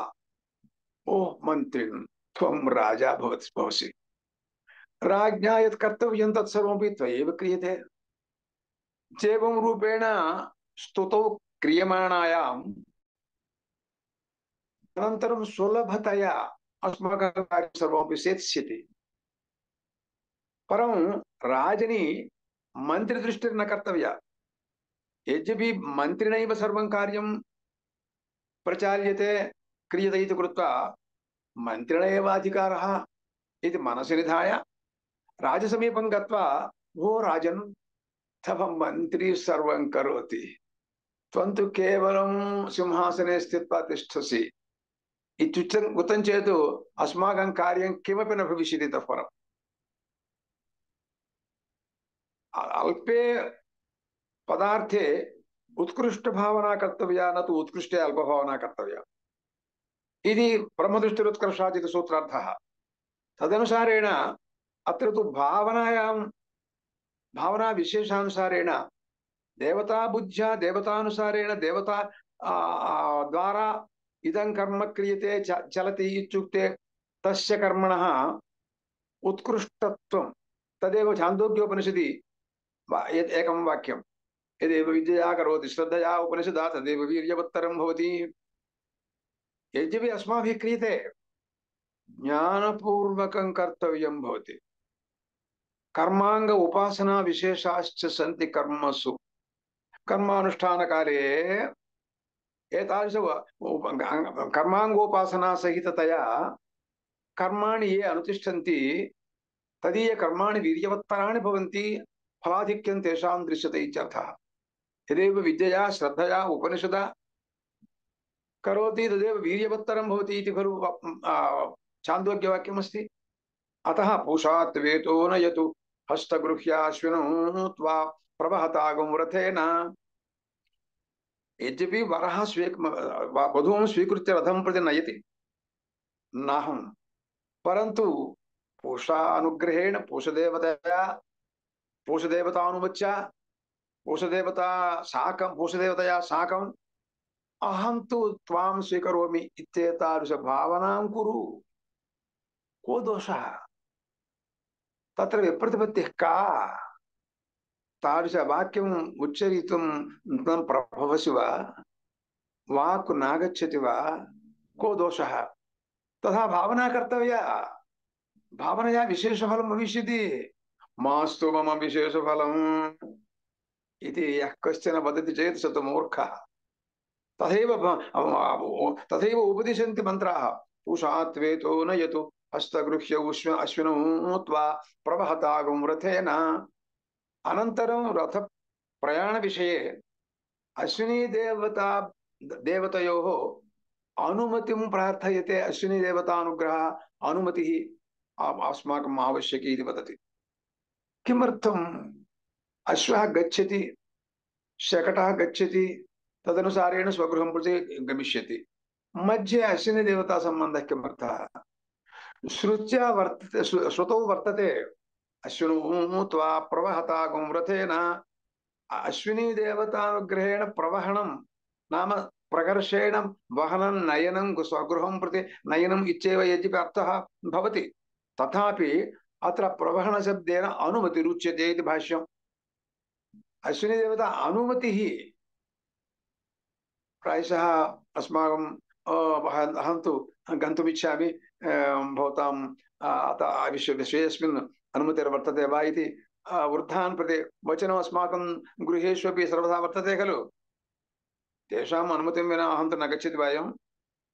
Speaker 2: ओ मन्त्रिन् त्वं राजा भवसि राज्ञा यत् कर्तव्यं तत्सर्वमपि त्वयैव क्रियते चेवं रूपेण स्तुतौ क्रियमाणायाम् अनन्तरं सुलभतया अस्माकं कार्यं सर्वमपि सेत्स्यते परं राजनी मन्त्रिदृष्टिर्न कर्तव्या यद्यपि मन्त्रिणैव सर्वं कार्यं प्रचाल्यते क्रियते इति कृत्वा मन्त्रिण एव अधिकारः इति मनसि निधाय राजसमीपं गत्वा भो राजन् तव मन्त्री सर्वं करोति त्वं तु केवलं सिंहासने स्थित्वा तिष्ठसि इत्युक्तं चेत् अस्माकं कार्यं किमपि न भविष्यति इतः परम् अल्पे पदार्थे उत्कृष्टभावना कर्तव्या न तु उत्कृष्टे अल्पभावना कर्तव्या इति ब्रह्मदृष्टिरुत्कर्षात् इति सूत्रार्थः तदनुसारेण अत्र तु भावना विशेषानुसारेण देवता बुद्ध्या देवतानुसारेण देवता द्वारा इदं कर्म क्रियते चलति इत्युक्ते तस्य कर्मणः उत्कृष्टत्वं तदेव छान्दोग्योपनिषदि एकं वाक्यं यदेव विद्यया करोति श्रद्धया उपनिषदा तदेव वीर्यवत्तरं भवति यद्यपि अस्माभिः क्रियते ज्ञानपूर्वकं कर्तव्यं भवति कर्मांग उपासना विशेषाश्च सन्ति कर्मसु कर्मानुष्ठानकाले एतादृश कर्मांगोपासना सहिततया कर्माणि ये अनुतिष्ठन्ति तदीय कर्माणि वीर्यवत्तराणि भवन्ति फलाधिक्यं तेषां दृश्यते इत्यर्थः यदेव विद्यया श्रद्धया उपनिषदा करोति तदेव वीर्यवत्तरं भवति इति खलु छान्दोग्यवाक्यमस्ति अतः पूषात् वेतो नयतु हस्तगृह्याश्विनौ त्वा प्रवहतागं रथेन यद्यपि वरः वधूं स्वीकृत्य रथं प्रति नयति नाहं परन्तु पूषा अनुग्रहेण पूषदेवतानुमच्य पूषदेवतया साकं अहं तु त्वां स्वीकरोमि इत्येतादृश भावनां कुरु को दोषः तत्र विप्रतिपत्तिः का तादृश वाक्यम् उच्चरितुं न प्रभवसि वा वाक् नागच्छति वा को दोषः तथा भावना कर्तव्या भावनया विशेषफलं भविष्यति मास्तु मम विशेषफलम् इति यः कश्चन वदति चेत् स तु मूर्खः तथैव उपदिशन्ति मन्त्राः पूषात् वेतो नयतु हस्तगृह्य अश्विनौ त्वा प्रवहतागं रथेन अनन्तरं रथ प्रयाण विषये अश्विनी देवतयोः अनुमतिं प्रार्थयते अश्विनी देवतानुग्रहः अनुमतिः अस्माकम् आवश्यकी इति वदति किमर्थम् अश्वः गच्छति शकटः गच्छति तदनुसारेण स्वगृहं प्रति गमिष्यति मध्ये अश्विनी देवता सम्बन्धः किमर्थः श्रुतौ वर्तते अश्विनौ त्वा प्रवहतागं रथेन अश्विनी देवतानुग्रहेण प्रवहणं नाम प्रकर्षेण वहनं नयनं स्वगृहं प्रति नयनम् इत्येव यद्यपि अर्थः भवति तथापि अत्र प्रवहणशब्देन अनुमतिरुच्यते इति भाष्यम् अश्विनी देवता अनुमतिः प्रायशः अस्माकं अहं तु गन्तुमिच्छामि भवतां विषयेऽस्मिन् अनुमतिर्वर्तते वा इति वृद्धान् प्रति वचनम् अस्माकं गृहेष्वपि सर्वदा वर्तते खलु तेषाम् अनुमतिं विना अहं तु न गच्छति वयं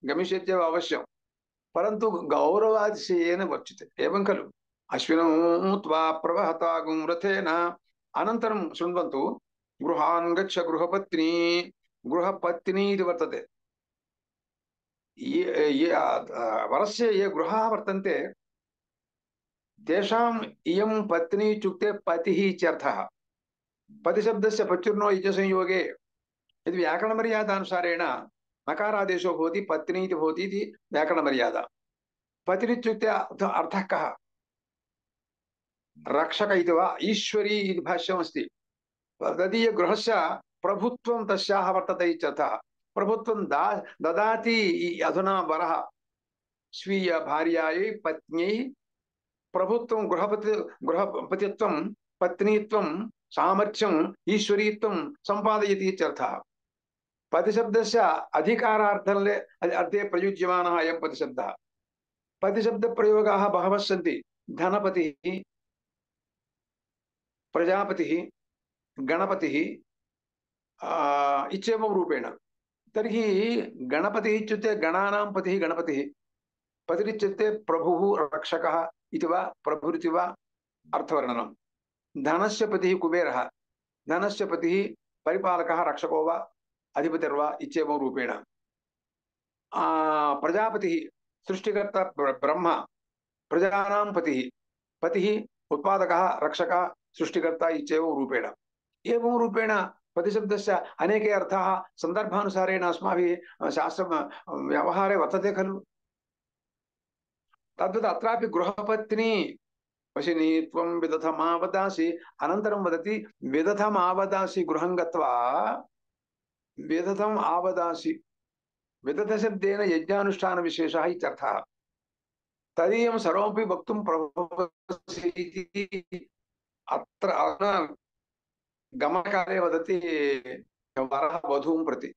Speaker 2: गमिष्यत्येव अवश्यं परन्तु गौरवातिशयेन वर्च्यते एवं खलु अश्विनौ त्वा प्रवहतागं रथेन अनन्तरं शृण्वन्तु गृहान् गच्छ गृहपत्नी इति वर्तते वरस्य ये गृहाः वर्तन्ते तेषाम् इयं पत्नी इत्युक्ते पतिः इत्यर्थः। पतिशब्दस्य पत्युर्नो युजसंयोगे यदि व्याकरणमर्यादानुसारेण नकारादेशो भवति पत्नी इति भवति इति व्याकरणमर्यादा। पतिरित्युक्ते अर्थः कः? रक्षक इति वा ईश्वरी इति भाष्यमस्ति। तदीयगृहस्य प्रभुत्वं तस्याः वर्तते इत्यर्थः। प्रभुत्वं ददाति अधुना वरः स्वीय भार्यायै पत्न्यै प्रभुत्वं गृहपतित्वं पत्नीत्वं सामर्थ्यम् ईश्वरीत्वं सम्पादयति इत्यर्थः। पतिशब्दस्य अधिकारार्थे प्रयुज्यमानः अयं पतिशब्दः। पतिशब्दप्रयोगाः बहवः सन्ति। धनपतिः, प्रजापतिः, गणपतिः इत्येवं रूपेण। तर्हि गणपतिः इत्युक्ते गणानां पतिः गणपतिः, पतिरित्युक्ते प्रभुः रक्षकः इति वा प्रभुरिति वा अर्थवर्णनं। धनस्य पतिः कुबेरः, धनस्य पतिः परिपालकः रक्षको वा अधिपतिर्वा इत्येवं रूपेण। प्रजापतिः सृष्टिकर्ता ब्रह्म, प्रजानां पतिः, पतिः उत्पादकः रक्षकः सृष्टिकर्ता इत्येवं रूपेण। एवं रूपेण पतिशब्दस्य अनेके अर्थाः सन्दर्भानुसारेण अस्माभिः शास्त्र व्यवहारे वर्तते खलु। तद्वत् अत्रापि गृहपत्नी वशिनी त्वं विदथमावदासि अनन्तरं वदति विदथमावदासि गृहं गत्वा विदथम् आवदासि। विदथशब्देन यज्ञानुष्ठानविशेषः इत्यर्थः। तदीयं सर्वमपि वक्तुं प्रभवसि इति अत्र गमनकाले वदति वरः वधूं प्रति।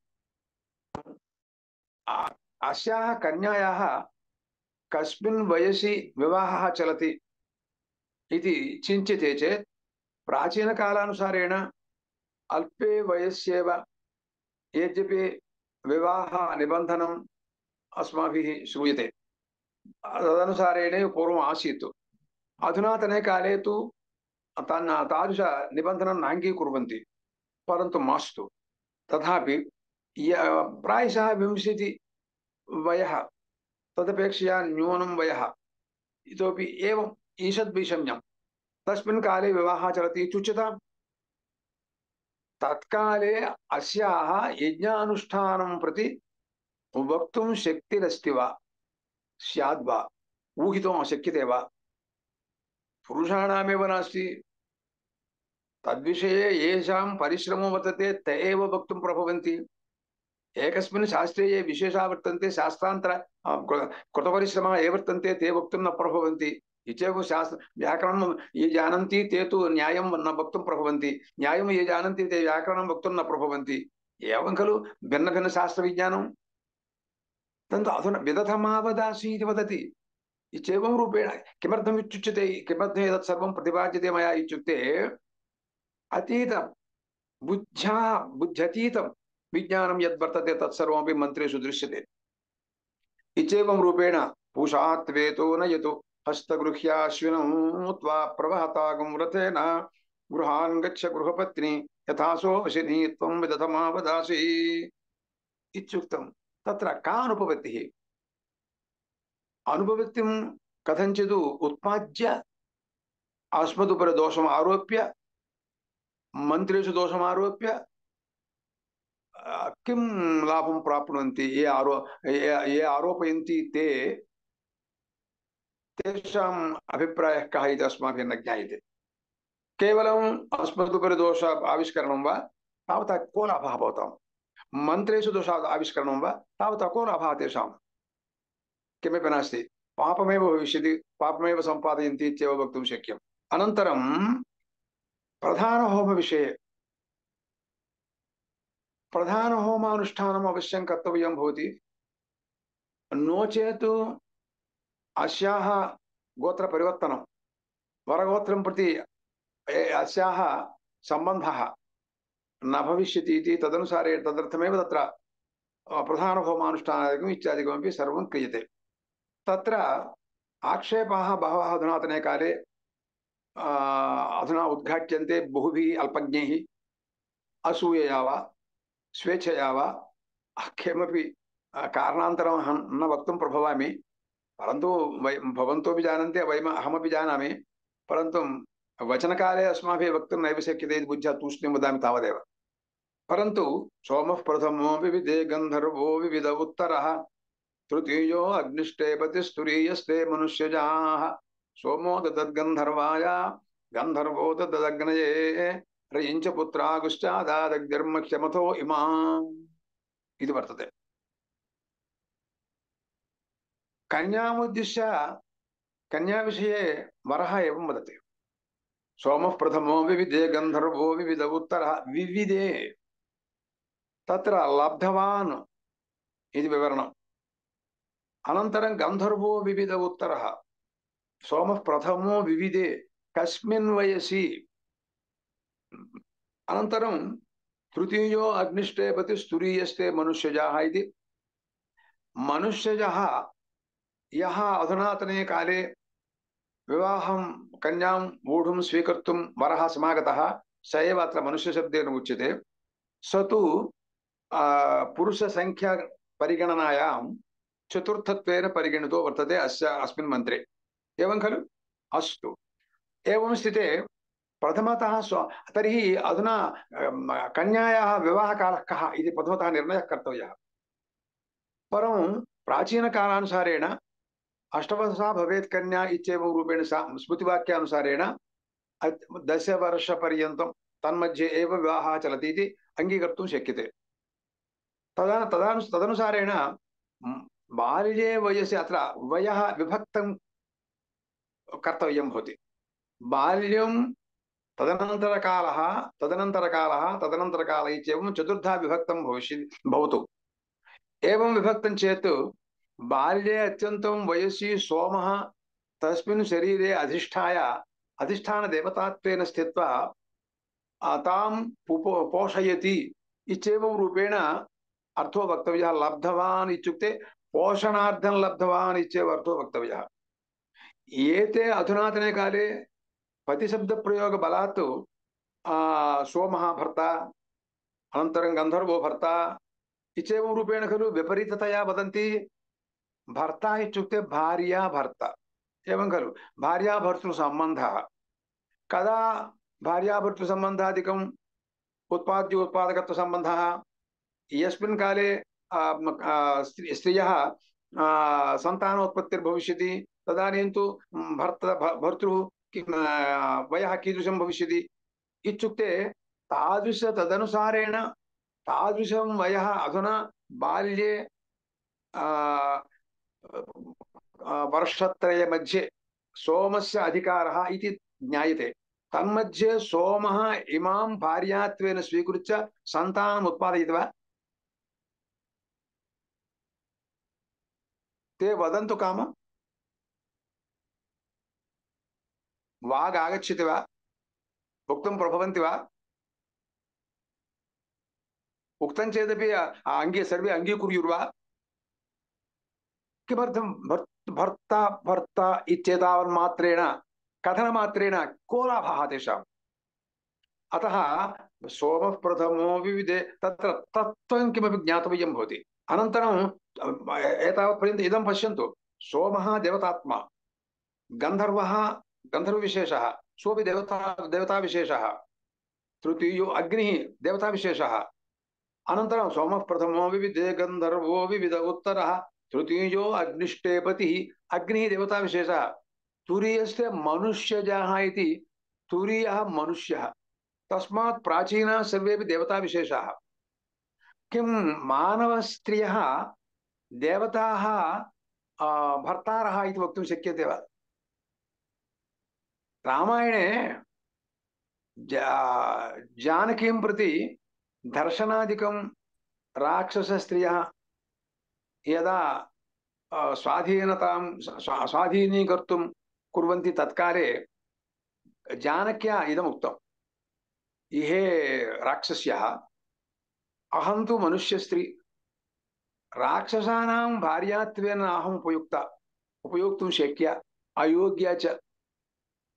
Speaker 2: अस्याः कन्यायाः कस्मिन् वयसि विवाहः चलति इति चिन्त्यते चेत् प्राचीनकालानुसारेण अल्पे वयस्येव यद्यपि विवाह निबन्धनम् अस्माभिः श्रूयते तदनुसारेणैव पूर्वम् आसीत्। अधुनातने काले तु तादृश निबन्धनं नाङ्गीकुर्वन्ति, परन्तु मास्तु। तथापि प्रायशः 20 वयः तदपेक्षया न्यूनं वयः इतोपि एवम् ईषद्वैषम्यं तस्मिन् काले विवाहः चलति इत्युच्यताम्। तत्काले अस्याः यज्ञानुष्ठानं प्रति वक्तुं शक्तिरस्ति वा स्याद् वा ऊहितुं शक्यते वा? पुरुषाणामेव नास्ति। तद्विषये येषां परिश्रमो वर्तते ते एव वक्तुं प्रभवन्ति। एकस्मिन् शास्त्रे ये विशेषाः वर्तन्ते शास्त्रान्तर कृतपरिश्रमाः ये वर्तन्ते ते वक्तुं न प्रभवन्ति। इत्येवं शास्त्र व्याकरणं ये जानन्ति ते तु न्यायं न वक्तुं प्रभवन्ति, न्यायं ये जानन्ति ते व्याकरणं वक्तुं न प्रभवन्ति। एवं खलु भिन्नभिन्नशास्त्रविज्ञानं। तन्तु अधुना विदथमावदासि इति वदति इत्येवं रूपेण। किमर्थम् इत्युच्यते, किमर्थम् एतत् सर्वं प्रतिपाद्यते मया इत्युक्ते अतीतं बुद्ध्यतीतं विज्ञानं यद्वर्तते तत्सर्वमपि मन्त्रेषु दृश्यते। इत्येवं रूपेण पूषात्वेतो नयतु हस्तगृह्याश्विनौ त्वा प्रवहतागं रथेन गृहान् गच्छ गृहपत्नी यथासो वशिनी त्वं विदथमावदासि इत्युक्तं। तत्र का अनुपपत्तिः? अनुपपत्तिं कथञ्चित् उत्पाद्य अस्मदुपरि दोषम् आरोप्य मन्त्रेषु दोषम् आरोप्य किं लाभं प्राप्नुवन्ति? ये आरोपयन्ति तेषाम् अभिप्रायः कः इति अस्माभिः न ज्ञायते। केवलम् अस्मदुपरि दोष आविष्करणं वा तावता को लाभः भवताम्? मन्त्रेषु दोष आविष्करणं वा तावता को लाभः तेषाम्? किमपि नास्ति। पापमेव भविष्यति, पापमेव सम्पादयन्ति इत्येव वक्तुं शक्यम्। अनन्तरं प्रधानहोमविषये प्रधानहोमानुष्ठानम् अवश्यं कर्तव्यं भवति। नो चेत् अस्याः गोत्रपरिवर्तनं वरगोत्रं प्रति अस्याः सम्बन्धः न भविष्यति इति तदनुसारेण तदर्थमेव तत्र प्रधानहोमानुष्ठानादिकम् इत्यादिकमपि सर्वं क्रियते। तत्र आक्षेपाः बहवः अधुनातने काले अधुना उद्घाट्यन्ते बहुभिः अल्पज्ञैः असूयया वा स्वेच्छया वा किमपि कारणान्तरम् अहं न वक्तुं प्रभवामि, परन्तु भवन्तोऽपि जानन्ति, अहमपि जानामि, परन्तु वचनकाले अस्माभिः वक्तुं नैव शक्यते इति बुद्ध्या तूष्णीं वदामि तावदेव। परन्तु सोमः प्रथमो विविधे गन्धर्वो विविध उत्तरः, तृतीयो अग्निष्टे पतिस्तुरीयस्ते मनुष्यजाः, सोमो ददद्गन्धर्वाय गन्धर्वो ददग्नये, रयिञ्च पुत्रागुश्चादादग्निर्मह्यमथो इमाम् इति वर्तते। कन्यामुद्दिश्य कन्याविषये वरः एवं वदति, सोमः प्रथमो विविधे गन्धर्वो विविध उत्तरः, विविधे तत्र लब्धवान् इति विवरणम्। अनन्तरं गन्धर्वो विविध उत्तरः, सोमः प्रथमो विविधे कस्मिन् वयसि, अनन्तरं तृतीयो अग्निष्टे पतिस्तुरीयस्ते मनुष्यजाः इति। मनुष्यजः यः अधुनातने काले विवाहं कन्यां वोढुं स्वीकर्तुं वरः समागतः, स एव अत्र मनुष्यशब्देन उच्यते। स तु पुरुषसङ्ख्या परिगणनायां चतुर्थत्वेन परिगणितो वर्तते अस्मिन् मन्त्रे, एवं खलु? अस्तु, एवं स्थिते प्रथमतः तर्हि अधुना कन्यायाः विवाहकालः कः इति प्रथमतः निर्णयः कर्तव्यः। परं प्राचीनकालानुसारेण अष्टवत्सा भवेत् कन्या इत्येवं रूपेण स्मृतिवाक्यानुसारेण 10 वर्षपर्यन्तं तन्मध्ये एव विवाहः चलति इति अङ्गीकर्तुं शक्यते। तदनुसारेण बाल्ये वयसि अत्र वयः विभक्तं कर्तव्यं भवति। बाल्यं तदनन्तरकालः तदनन्तरकालः इत्येवं चतुर्धा विभक्तं भवतु। एवं विभक्तं चेत् बाल्ये अत्यन्तं वयसि सोमः तस्मिन् शरीरे अधिष्ठानदेवतात्वेन स्थित्वा तां पोषयति इत्येवं रूपेण अर्थो वक्तव्यः। लब्धवान् इत्युक्ते पोषणार्थं लब्धवान् इत्येव अर्थो वक्तव्यः। एते अधुनातने काले पतिशब्दप्रयोगबलात् सोमः भर्ता, अनन्तरं गन्धर्वो भर्ता इत्येवं रूपेण खलु विपरीततया वदन्ति। भर्ता इत्युक्ते भार्या भर्ता, एवं खलु? भार्याभर्तृसम्बन्धः। कदा भार्याभर्तृसम्बन्धादिकम् उत्पाद्योत्पादकत्वसम्बन्धः? यस्मिन् काले स्त्रियः सन्तानोत्पत्तिर्भविष्यति तदानीं तु भर्तृः वयः कीदृशं भविष्यति इत्युक्ते तदनुसारेण तादृशं वयः अधुना बाल्ये वर्षत्रय मध्ये सोमस्य अधिकारः इति ज्ञायते। तन्मध्ये सोमः इमां भार्यात्वेन स्वीकृत्य सन्तानम् उत्पादयति वा? ते वदन्तु काम। वाग् आगच्छति वा? वक्तुं प्रभवन्ति वा? उक्तं चेदपि सर्वे अङ्गीकुर्युर्वा? किमर्थं भर्ता भर्ता इत्येतावन्मात्रेण कथनमात्रेण को लाभः तेषाम्? अतः सोमः प्रथमो विविधे तत्र तत्त्वं किमपि ज्ञातव्यं भवति। अनन्तरं एतावत्पर्यन्तम् इदं पश्यन्तु, सोमः देवतात्मा, गन्धर्वः गन्धर्वविशेषः, सोऽपि देवताविशेषः, तृतीयो अग्निः देवताविशेषः, अनन्तरं सोमः प्रथमो विविधे गन्धर्वो विविध उत्तरः, तृतीयो अग्निष्टे पतिः, अग्निः देवताविशेषः, तुरीयस्य मनुष्यजाः इति, तुरीयः मनुष्यः, तस्मात् प्राचीनाः सर्वेपि देवताविशेषाः। किं मानवस्त्रियः देवताः भर्तारः इति वक्तुं शक्यते वा? रामायणे जानकीं प्रति दर्शनादिकं राक्षसस्त्रियः यदा स्वाधीनीकर्तुं कुर्वन्ति तत्काले जानक्या इदम् उक्तम्, इहे राक्षस्यः, अहं तु मनुष्यस्त्री, राक्षसानां भार्यात्वेन अहम् उपयोक्तुं शक्या, अयोग्या च।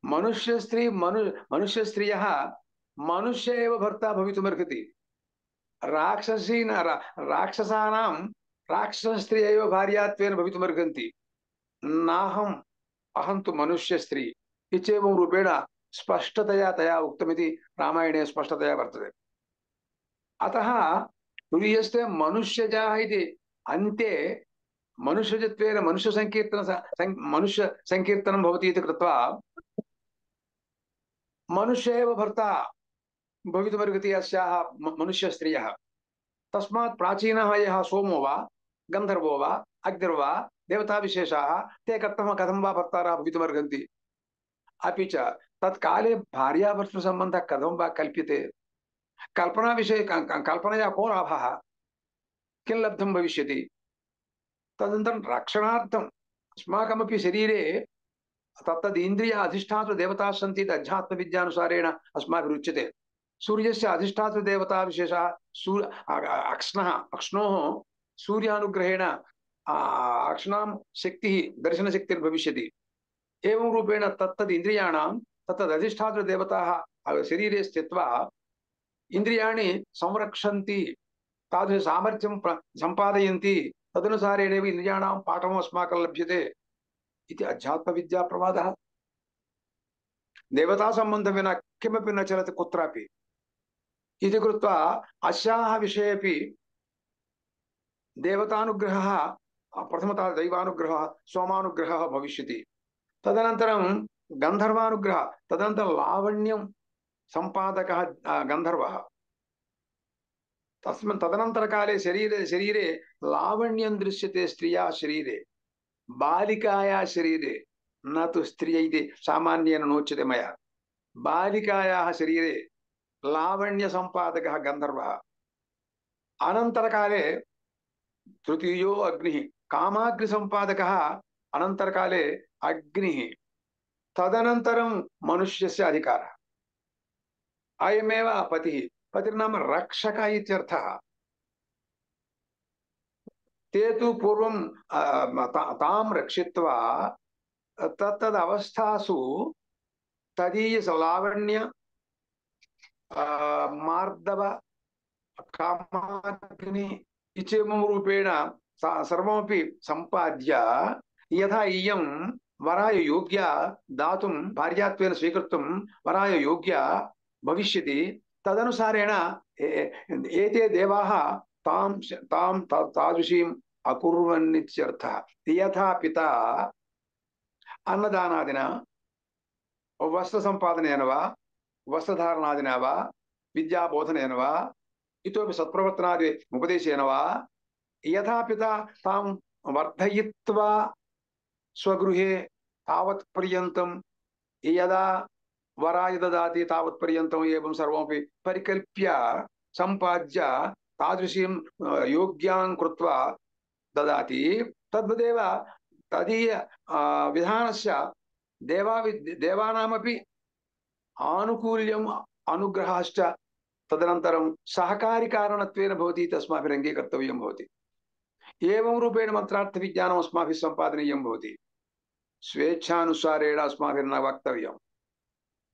Speaker 2: मनुष्यस्त्रियः मनुष्य एव भर्ता भवितुमर्हति। राक्षसानां राक्षसस्त्री एव भार्यात्वेन भवितुमर्हन्ति नाहम् अहं तु मनुष्यस्त्री इत्येवं रूपेण स्पष्टतया तया उक्तमिति रामायणे स्पष्टतया वर्तते। अतः तुरीयस्ते मनुष्यजाः इति अन्ते मनुष्यजत्वेन मनुष्यसङ्कीर्तनं भवति इति कृत्वा मनुष्य एव भर्ता भवितुमर्हति अस्याः मनुष्यस्त्रियः। तस्मात् प्राचीनः यः सोमो वा गन्धर्वो वा अग्निर्वा देवताविशेषाः ते कथं वा भर्तारः भवितुमर्हन्ति। अपि च तत्काले भार्याभर्तृसम्बन्धः कथं वा कल्प्यते। कल्पनाविषये कल्पनया को लाभः, किं लब्धं भविष्यति। तदनन्तरं रक्षणार्थम् अस्माकमपि शरीरे तत्तद् इन्द्रिय अधिष्ठातृदेवताः सन्ति इति अध्यात्मविद्यानुसारेण अस्माभिरुच्यते। सूर्यस्य अधिष्ठातृदेवताविशेषः अक्ष्णोः सूर्यानुग्रहेण अक्ष्णां शक्तिः दर्शनशक्तिर्भविष्यति। एवं रूपेण तत्तद् इन्द्रियाणां तत्तद् अधिष्ठातृदेवताः शरीरे स्थित्वा इन्द्रियाणि संरक्षन्ति, तादृशसामर्थ्यं सम्पादयन्ति। तदनुसारेणैव इन्द्रियाणां पाठम् अस्माकं लभ्यते इति अध्यात्मविद्याप्रवादः। देवतासम्बन्धं विना किमपि न चलति कुत्रापि इति कृत्वा अस्याः विषयेपि देवतानुग्रहः प्रथमतः दैवानुग्रहः सोमानुग्रहः भविष्यति। तदनन्तरं गन्धर्वानुग्रहः, तदनन्तरं लावण्यं सम्पादकः गन्धर्वः। तदनन्तरकाले शरीरे लावण्यं दृश्यते स्त्रिया शरीरे, बालिकायाः शरीरे, न तु स्त्रिय इति सामान्येन नोच्यते मया। बालिकायाः शरीरे लावण्यसम्पादकः गन्धर्वः। अनन्तरकाले तृतीयो अग्निः, कामाग्निसम्पादकः अनन्तरकाले अग्निः। तदनन्तरं मनुष्यस्य अधिकारः, अयमेव पतिः। पतिर्नाम रक्षकः इत्यर्थः। ते तु पूर्वं तां रक्षित्वा तत्तदवस्थासु तदीयलावण्य मार्दव कामाग्नि इत्येवं रूपेण सर्वमपि सम्पाद्य यथा इयं वराय योग्या दातुं भार्यात्वेन स्वीकर्तुं वराय योग्या भविष्यति, तदनुसारेण एते देवाः तां तादृशीम् अकुर्वन्नित्यर्थः। यथा पिता अन्नदानादिना वस्त्रसम्पादनेन वा वस्त्रधारणादिना वा विद्याबोधनेन वा इतोपि सत्प्रवर्तनादि उपदेशेन वा यथा पिता तां वर्धयित्वा स्वगृहे तावत्पर्यन्तं यदा वराय ददाति तावत्पर्यन्तम् एवं सर्वमपि परिकल्प्य सम्पाद्य तादृशीं योग्यां कृत्वा ददाति। तद्वदेव तदीय विधानस्य देवानामपि आनुकूल्यम् अनुग्रहश्च तदनन्तरं सहकारिकारणत्वेन भवति इति अस्माभिः अङ्गीकर्तव्यं भवति। एवं रूपेण मन्त्रार्थविज्ञानम् अस्माभिः सम्पादनीयं भवति। स्वेच्छानुसारेण अस्माभिर्न वक्तव्यम्।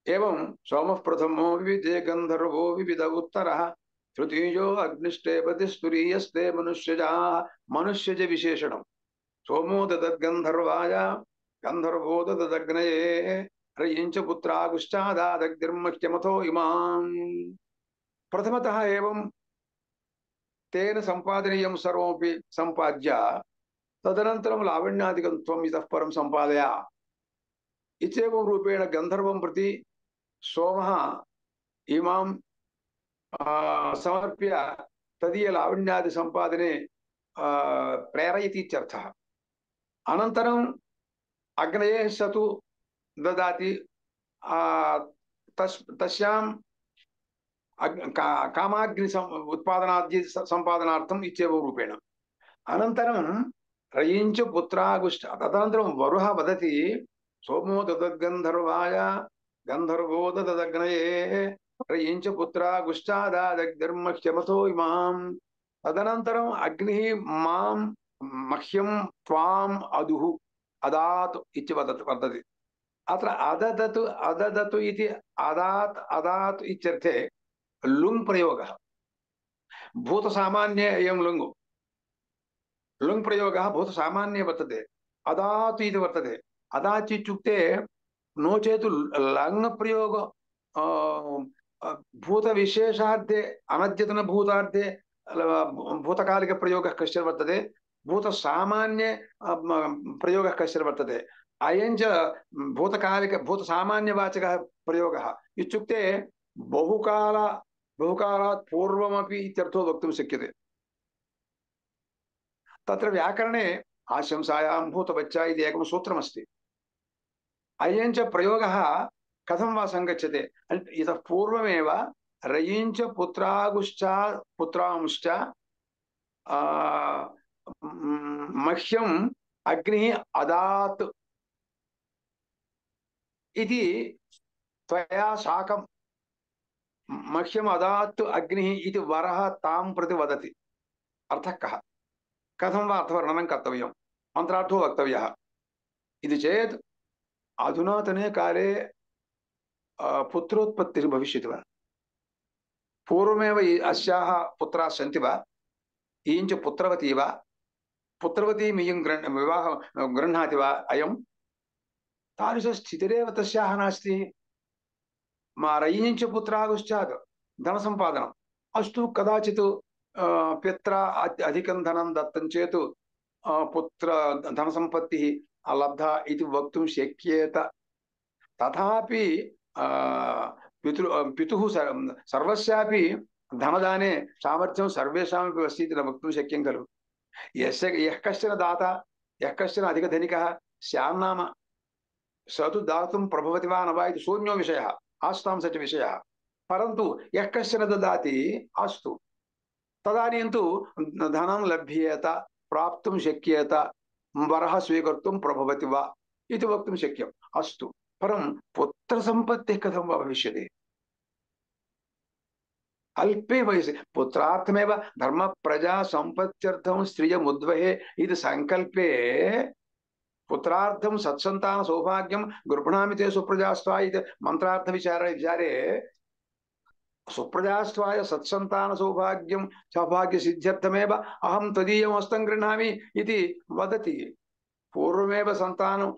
Speaker 2: एवं सोमः प्रथमो विविधे गन्धर्वो विविध उत्तरः तृतीयो अग्निष्टेपतिस्तुरीयस्ते मनुष्यजाः। मनुष्यज विशेषणं सोमो ददद्गन्धर्वाय गन्धर्वो दददग्नये रयिञ्च पुत्रागुश्चादादग्निर्मह्यमथो इमाम्। प्रथमतः एवं तेन सम्पादनीयं सर्वमपि सम्पाद्य तदनन्तरं लावण्यादिकं त्वम् इतः परं सम्पादय इत्येवं रूपेण गन्धर्वं प्रति सोमः इमां समर्प्य तदीय लावण्यादि सम्पादने प्रेरयति इत्यर्थः। अनन्तरम् अग्नये स तु ददाति तस्यां कामाग्नि उत्पादनादि सम्पादनार्थम् इत्येवं रूपेण। अनन्तरं रयिञ्च पुत्रागुष्ठ, तदनन्तरं वरुः वदति सोमो ददद्गन्धर्वाय गन्धर्वो दददग्नये रयिञ्च पुत्रागुश्चादादग्निर्मह्यमथो इमाम्। तदनन्तरम् अग्निः मां मह्यं त्वाम् अदुः अदात् इति वर्तते। अत्र अददतु अददतु इति अदात् अदात् इत्यर्थे लुङ् प्रयोगः। भूतसामान्ये अयं लुङ्, लुङ् प्रयोगः बहु सामान्ये वर्तते। अदातु इति वर्तते। अदात् इत्युक्ते नो चेत् लङ् प्रयोग भूतविशेषार्थे अनद्यतनभूतार्थे भूतकालिकप्रयोगः कश्चन वर्तते, भूतसामान्ये प्रयोगः कश्चन वर्तते। अयञ्च भूतसामान्यवाचकः प्रयोगः इत्युक्ते बहुकालात् पूर्वमपि इत्यर्थो वक्तुं शक्यते। तत्र व्याकरणे आशंसायां भूतवच्चा इति एकं सूत्रमस्ति। अयञ्च प्रयोगः कथं वा सङ्गच्छते? इतः पूर्वमेव रयिञ्च पुत्रांश्च मह्यम् अग्निः अदात् इति त्वया साकं मह्यम् अदात् अग्निः इति वरः तां प्रति वदति। अर्थः कः? कथं वा अर्थवर्णनं कर्तव्यं? मन्त्रार्थो वक्तव्यः इति चेत् अधुनातने काले पुत्रोत्पत्तिः भविष्यति वा? पूर्वमेव अस्याः पुत्राः सन्ति वा? इयञ्च पुत्रवती वा? पुत्रवतीम् इयं विवाहं गृह्णाति वा अयं? तादृशस्थितिरेव तस्याः नास्ति। रयिञ्च पुत्रागुश्चात् धनसम्पादनम् अस्तु, कदाचित् पित्रा अधिकं धनं दत्तं चेत् पुत्र धनसम्पत्तिः लब्धा इति वक्तुं शक्येत। तथापि पितुः सर्वस्यापि धनदाने सामर्थ्यं सर्वेषामपि अस्ति इति न वक्तुं शक्यं खलु। यः कश्चन दाता, यः कश्चन अधिकधनिकः स्यान्नाम स तु दातुं प्रभवति वा न वा इति शून्यो विषयः, आस्तां स च विषयः। परन्तु यः कश्चन ददाति अस्तु, तदानीं तु धनं लभ्येत, प्राप्तुं शक्येत, वरः स्वीकर्तुं प्रभवति वा इति वक्तुं शक्यम्। अस्तु, परं पुत्रसम्पत्तिः कथं वा भविष्यति? अल्पे वयसि पुत्रार्थमेव धर्मप्रजा सम्पत्त्यर्थं स्त्रियमुद्वहे इति सङ्कल्पे पुत्रार्थं सत्सन्तान सौभाग्यं गृह्णामि ते सुप्रजास्त्वा इति मन्त्रार्थविचारे सुप्रजास्त्वाय सत्सन्तान सौभाग्यं सौभाग्यसिद्ध्यर्थमेव अहं त्वदीयं हस्तं गृह्णामि इति वदति। पूर्वमेव सन्तानं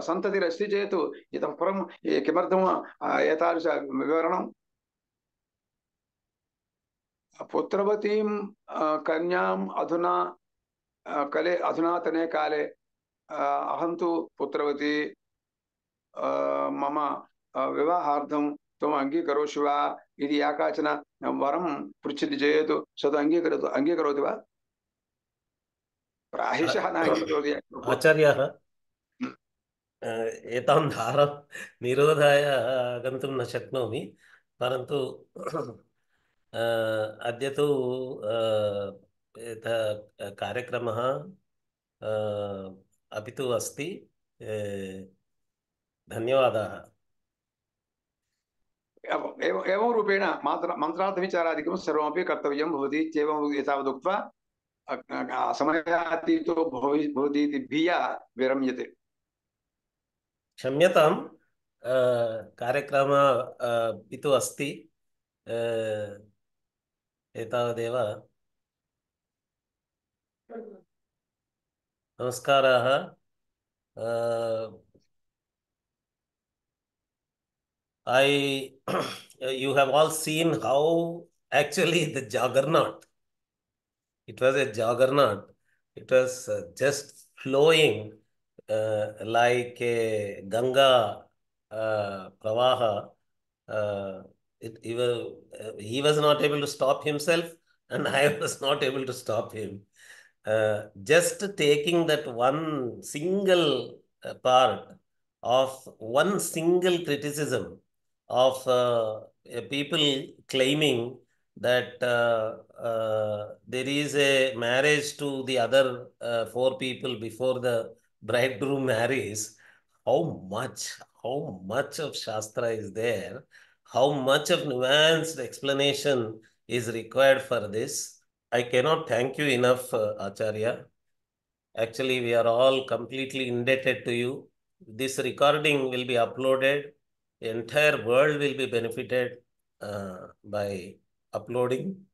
Speaker 2: सन्ततिरस्ति चेत् इतः परं किमर्थम् एतादृश विवरणं? पुत्रवतीं कन्याम् अधुनातने काले अहं तु पुत्रवती मम विवाहार्थं त्वम् अङ्गीकरोषि वा इति या काचन वरं पृच्छति चेत् स तु अङ्गीकरोति वा? प्रायशः न अङ्गीकरोति।
Speaker 1: आचार्याः, एतां धारां निरोधाय गन्तुं न शक्नोमि, परन्तु अद्य तु कार्यक्रमः अपि तु अस्ति। धन्यवादाः।
Speaker 2: एवं रूपेण मन्त्रार्थविचारादिकं सर्वमपि कर्तव्यं भवति इत्येवं एतावदुक्त्वा समयातीतो भवति इति धिया विरम्यते।
Speaker 1: क्षम्यतां, कार्यक्रमः अपि तु अस्ति। एतावदेव। नमस्काराः। You have all seen how actually the juggernaut, it was a juggernaut. It was just flowing like a Ganga Pravaha. He was not able to stop himself, and I was not able to stop him. Just taking that one single part of one single criticism of people claiming that there is a marriage to the other four people before the bridegroom marries. How much of Shastra is there? How much of nuanced explanation is required for this? I cannot thank you enough, Acharya. Actually, we are all completely indebted to you. This recording will be uploaded. The entire world will be benefited by uploading